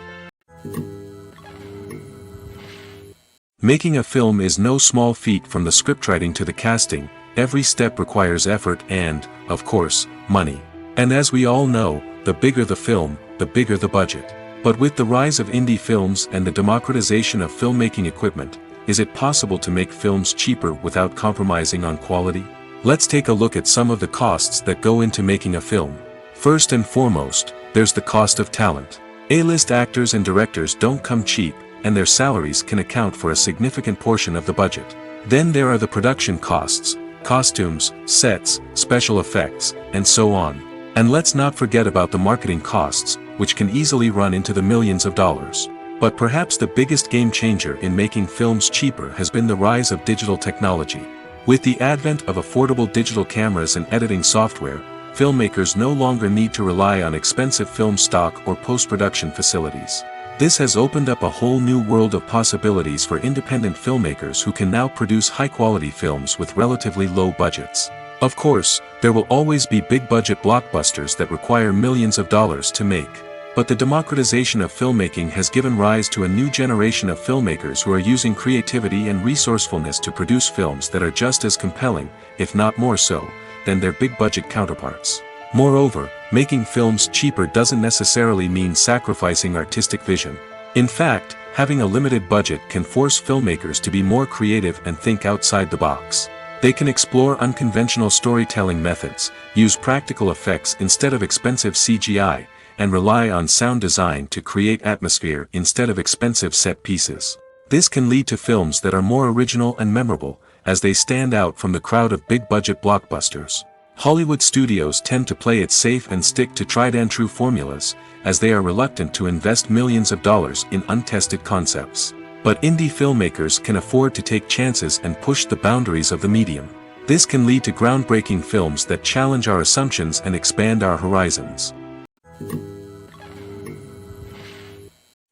Making a film is no small feat. From the scriptwriting to the casting, every step requires effort and, of course, money. And as we all know, the bigger the film, the bigger the budget. But with the rise of indie films and the democratization of filmmaking equipment, is it possible to make films cheaper without compromising on quality? Let's take a look at some of the costs that go into making a film. First and foremost, there's the cost of talent. A-list actors and directors don't come cheap, and their salaries can account for a significant portion of the budget. Then there are the production costs, costumes, sets, special effects, and so on. And let's not forget about the marketing costs, which can easily run into the millions of dollars. But perhaps the biggest game changer in making films cheaper has been the rise of digital technology. With the advent of affordable digital cameras and editing software, filmmakers no longer need to rely on expensive film stock or post-production facilities. This has opened up a whole new world of possibilities for independent filmmakers who can now produce high-quality films with relatively low budgets. Of course, there will always be big-budget blockbusters that require millions of dollars to make. But the democratization of filmmaking has given rise to a new generation of filmmakers who are using creativity and resourcefulness to produce films that are just as compelling, if not more so, than their big-budget counterparts. Moreover, making films cheaper doesn't necessarily mean sacrificing artistic vision. In fact, having a limited budget can force filmmakers to be more creative and think outside the box. They can explore unconventional storytelling methods, use practical effects instead of expensive CGI, and rely on sound design to create atmosphere instead of expensive set pieces. This can lead to films that are more original and memorable, as they stand out from the crowd of big-budget blockbusters. Hollywood studios tend to play it safe and stick to tried-and-true formulas, as they are reluctant to invest millions of dollars in untested concepts. But indie filmmakers can afford to take chances and push the boundaries of the medium. This can lead to groundbreaking films that challenge our assumptions and expand our horizons.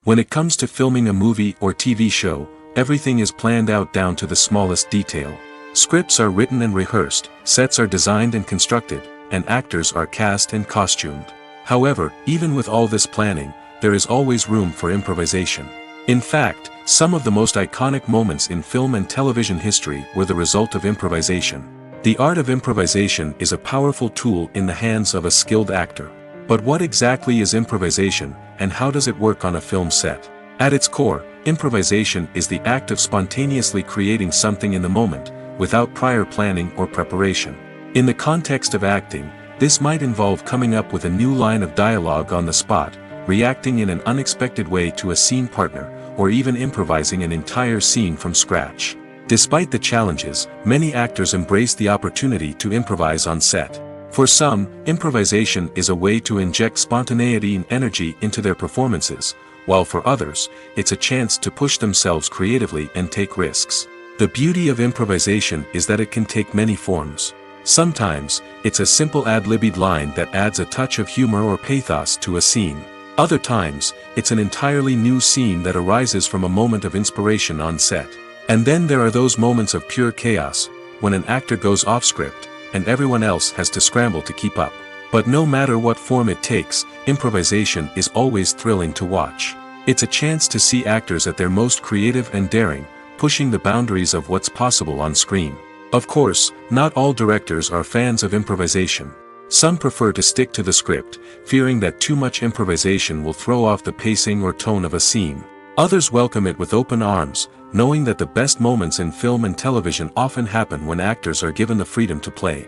When it comes to filming a movie or TV show, everything is planned out down to the smallest detail. Scripts are written and rehearsed, sets are designed and constructed, and actors are cast and costumed. However, even with all this planning, there is always room for improvisation. In fact, some of the most iconic moments in film and television history were the result of improvisation. The art of improvisation is a powerful tool in the hands of a skilled actor. But what exactly is improvisation, and how does it work on a film set? At its core, improvisation is the act of spontaneously creating something in the moment, without prior planning or preparation. In the context of acting, this might involve coming up with a new line of dialogue on the spot, reacting in an unexpected way to a scene partner, or even improvising an entire scene from scratch. Despite the challenges, many actors embrace the opportunity to improvise on set. For some, improvisation is a way to inject spontaneity and energy into their performances, while for others, it's a chance to push themselves creatively and take risks. The beauty of improvisation is that it can take many forms. Sometimes, it's a simple ad-libbed line that adds a touch of humor or pathos to a scene. Other times, it's an entirely new scene that arises from a moment of inspiration on set. And then there are those moments of pure chaos, when an actor goes off script, and everyone else has to scramble to keep up. But no matter what form it takes, improvisation is always thrilling to watch. It's a chance to see actors at their most creative and daring, pushing the boundaries of what's possible on screen. Of course, not all directors are fans of improvisation. Some prefer to stick to the script, fearing that too much improvisation will throw off the pacing or tone of a scene. Others welcome it with open arms, knowing that the best moments in film and television often happen when actors are given the freedom to play.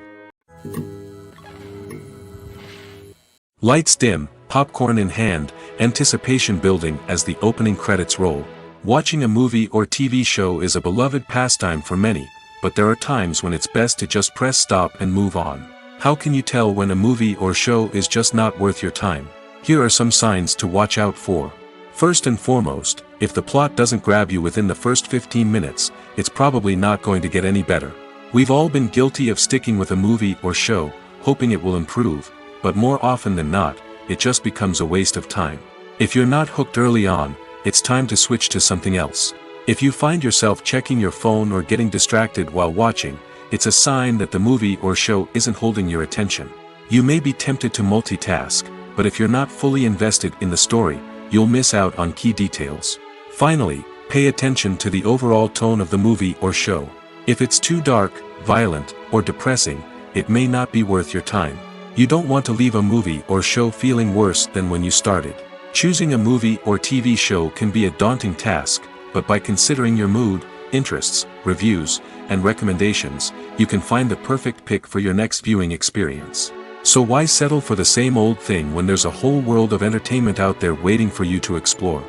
Lights dim, popcorn in hand, anticipation building as the opening credits roll. Watching a movie or TV show is a beloved pastime for many, but there are times when it's best to just press stop and move on. How can you tell when a movie or show is just not worth your time? Here are some signs to watch out for. First and foremost, if the plot doesn't grab you within the first 15 minutes, it's probably not going to get any better. We've all been guilty of sticking with a movie or show, hoping it will improve, but more often than not, it just becomes a waste of time. If you're not hooked early on, it's time to switch to something else. If you find yourself checking your phone or getting distracted while watching, it's a sign that the movie or show isn't holding your attention. You may be tempted to multitask, but if you're not fully invested in the story, you'll miss out on key details. Finally, pay attention to the overall tone of the movie or show. If it's too dark, violent, or depressing, it may not be worth your time. You don't want to leave a movie or show feeling worse than when you started. Choosing a movie or TV show can be a daunting task, but by considering your mood, interests, reviews, and recommendations, you can find the perfect pick for your next viewing experience. So why settle for the same old thing when there's a whole world of entertainment out there waiting for you to explore?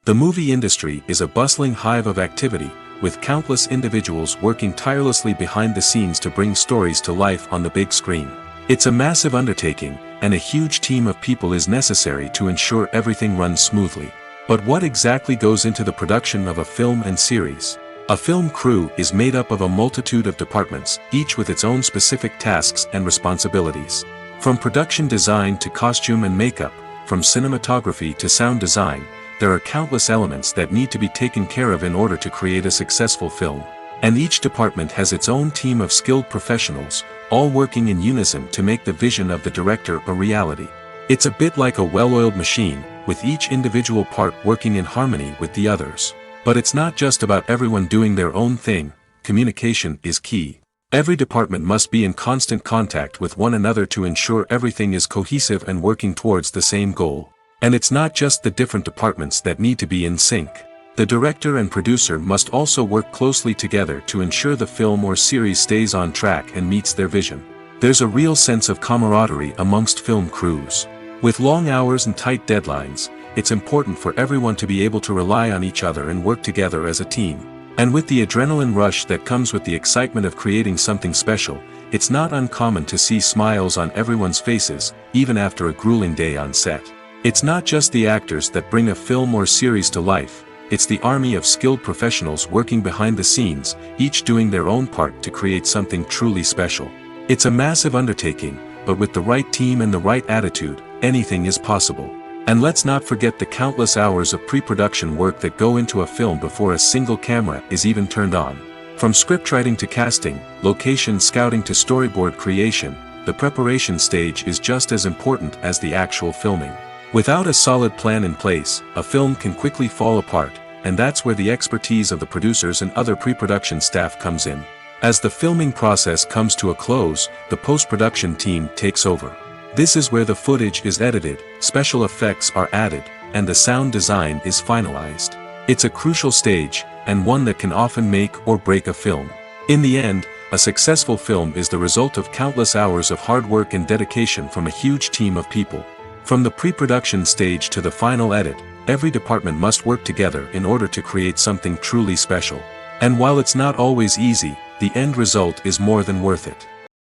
The movie industry is a bustling hive of activity, with countless individuals working tirelessly behind the scenes to bring stories to life on the big screen. It's a massive undertaking, and a huge team of people is necessary to ensure everything runs smoothly. But what exactly goes into the production of a film and series? A film crew is made up of a multitude of departments, each with its own specific tasks and responsibilities. From production design to costume and makeup, from cinematography to sound design, there are countless elements that need to be taken care of in order to create a successful film. And each department has its own team of skilled professionals, all working in unison to make the vision of the director a reality. It's a bit like a well-oiled machine, with each individual part working in harmony with the others. But it's not just about everyone doing their own thing. Communication is key. Every department must be in constant contact with one another to ensure everything is cohesive and working towards the same goal. And it's not just the different departments that need to be in sync. The director and producer must also work closely together to ensure the film or series stays on track and meets their vision. There's a real sense of camaraderie amongst film crews. With long hours and tight deadlines, it's important for everyone to be able to rely on each other and work together as a team. And with the adrenaline rush that comes with the excitement of creating something special, it's not uncommon to see smiles on everyone's faces, even after a grueling day on set. It's not just the actors that bring a film or series to life, it's the army of skilled professionals working behind the scenes, each doing their own part to create something truly special. It's a massive undertaking, but with the right team and the right attitude, anything is possible. And let's not forget the countless hours of pre-production work that go into a film before a single camera is even turned on. From scriptwriting to casting, location scouting to storyboard creation, the preparation stage is just as important as the actual filming. Without a solid plan in place, a film can quickly fall apart, and that's where the expertise of the producers and other pre-production staff comes in. As the filming process comes to a close, the post-production team takes over. This is where the footage is edited, special effects are added, and the sound design is finalized. It's a crucial stage, and one that can often make or break a film. In the end, a successful film is the result of countless hours of hard work and dedication from a huge team of people. From the pre-production stage to the final edit, every department must work together in order to create something truly special. And while it's not always easy, the end result is more than worth it.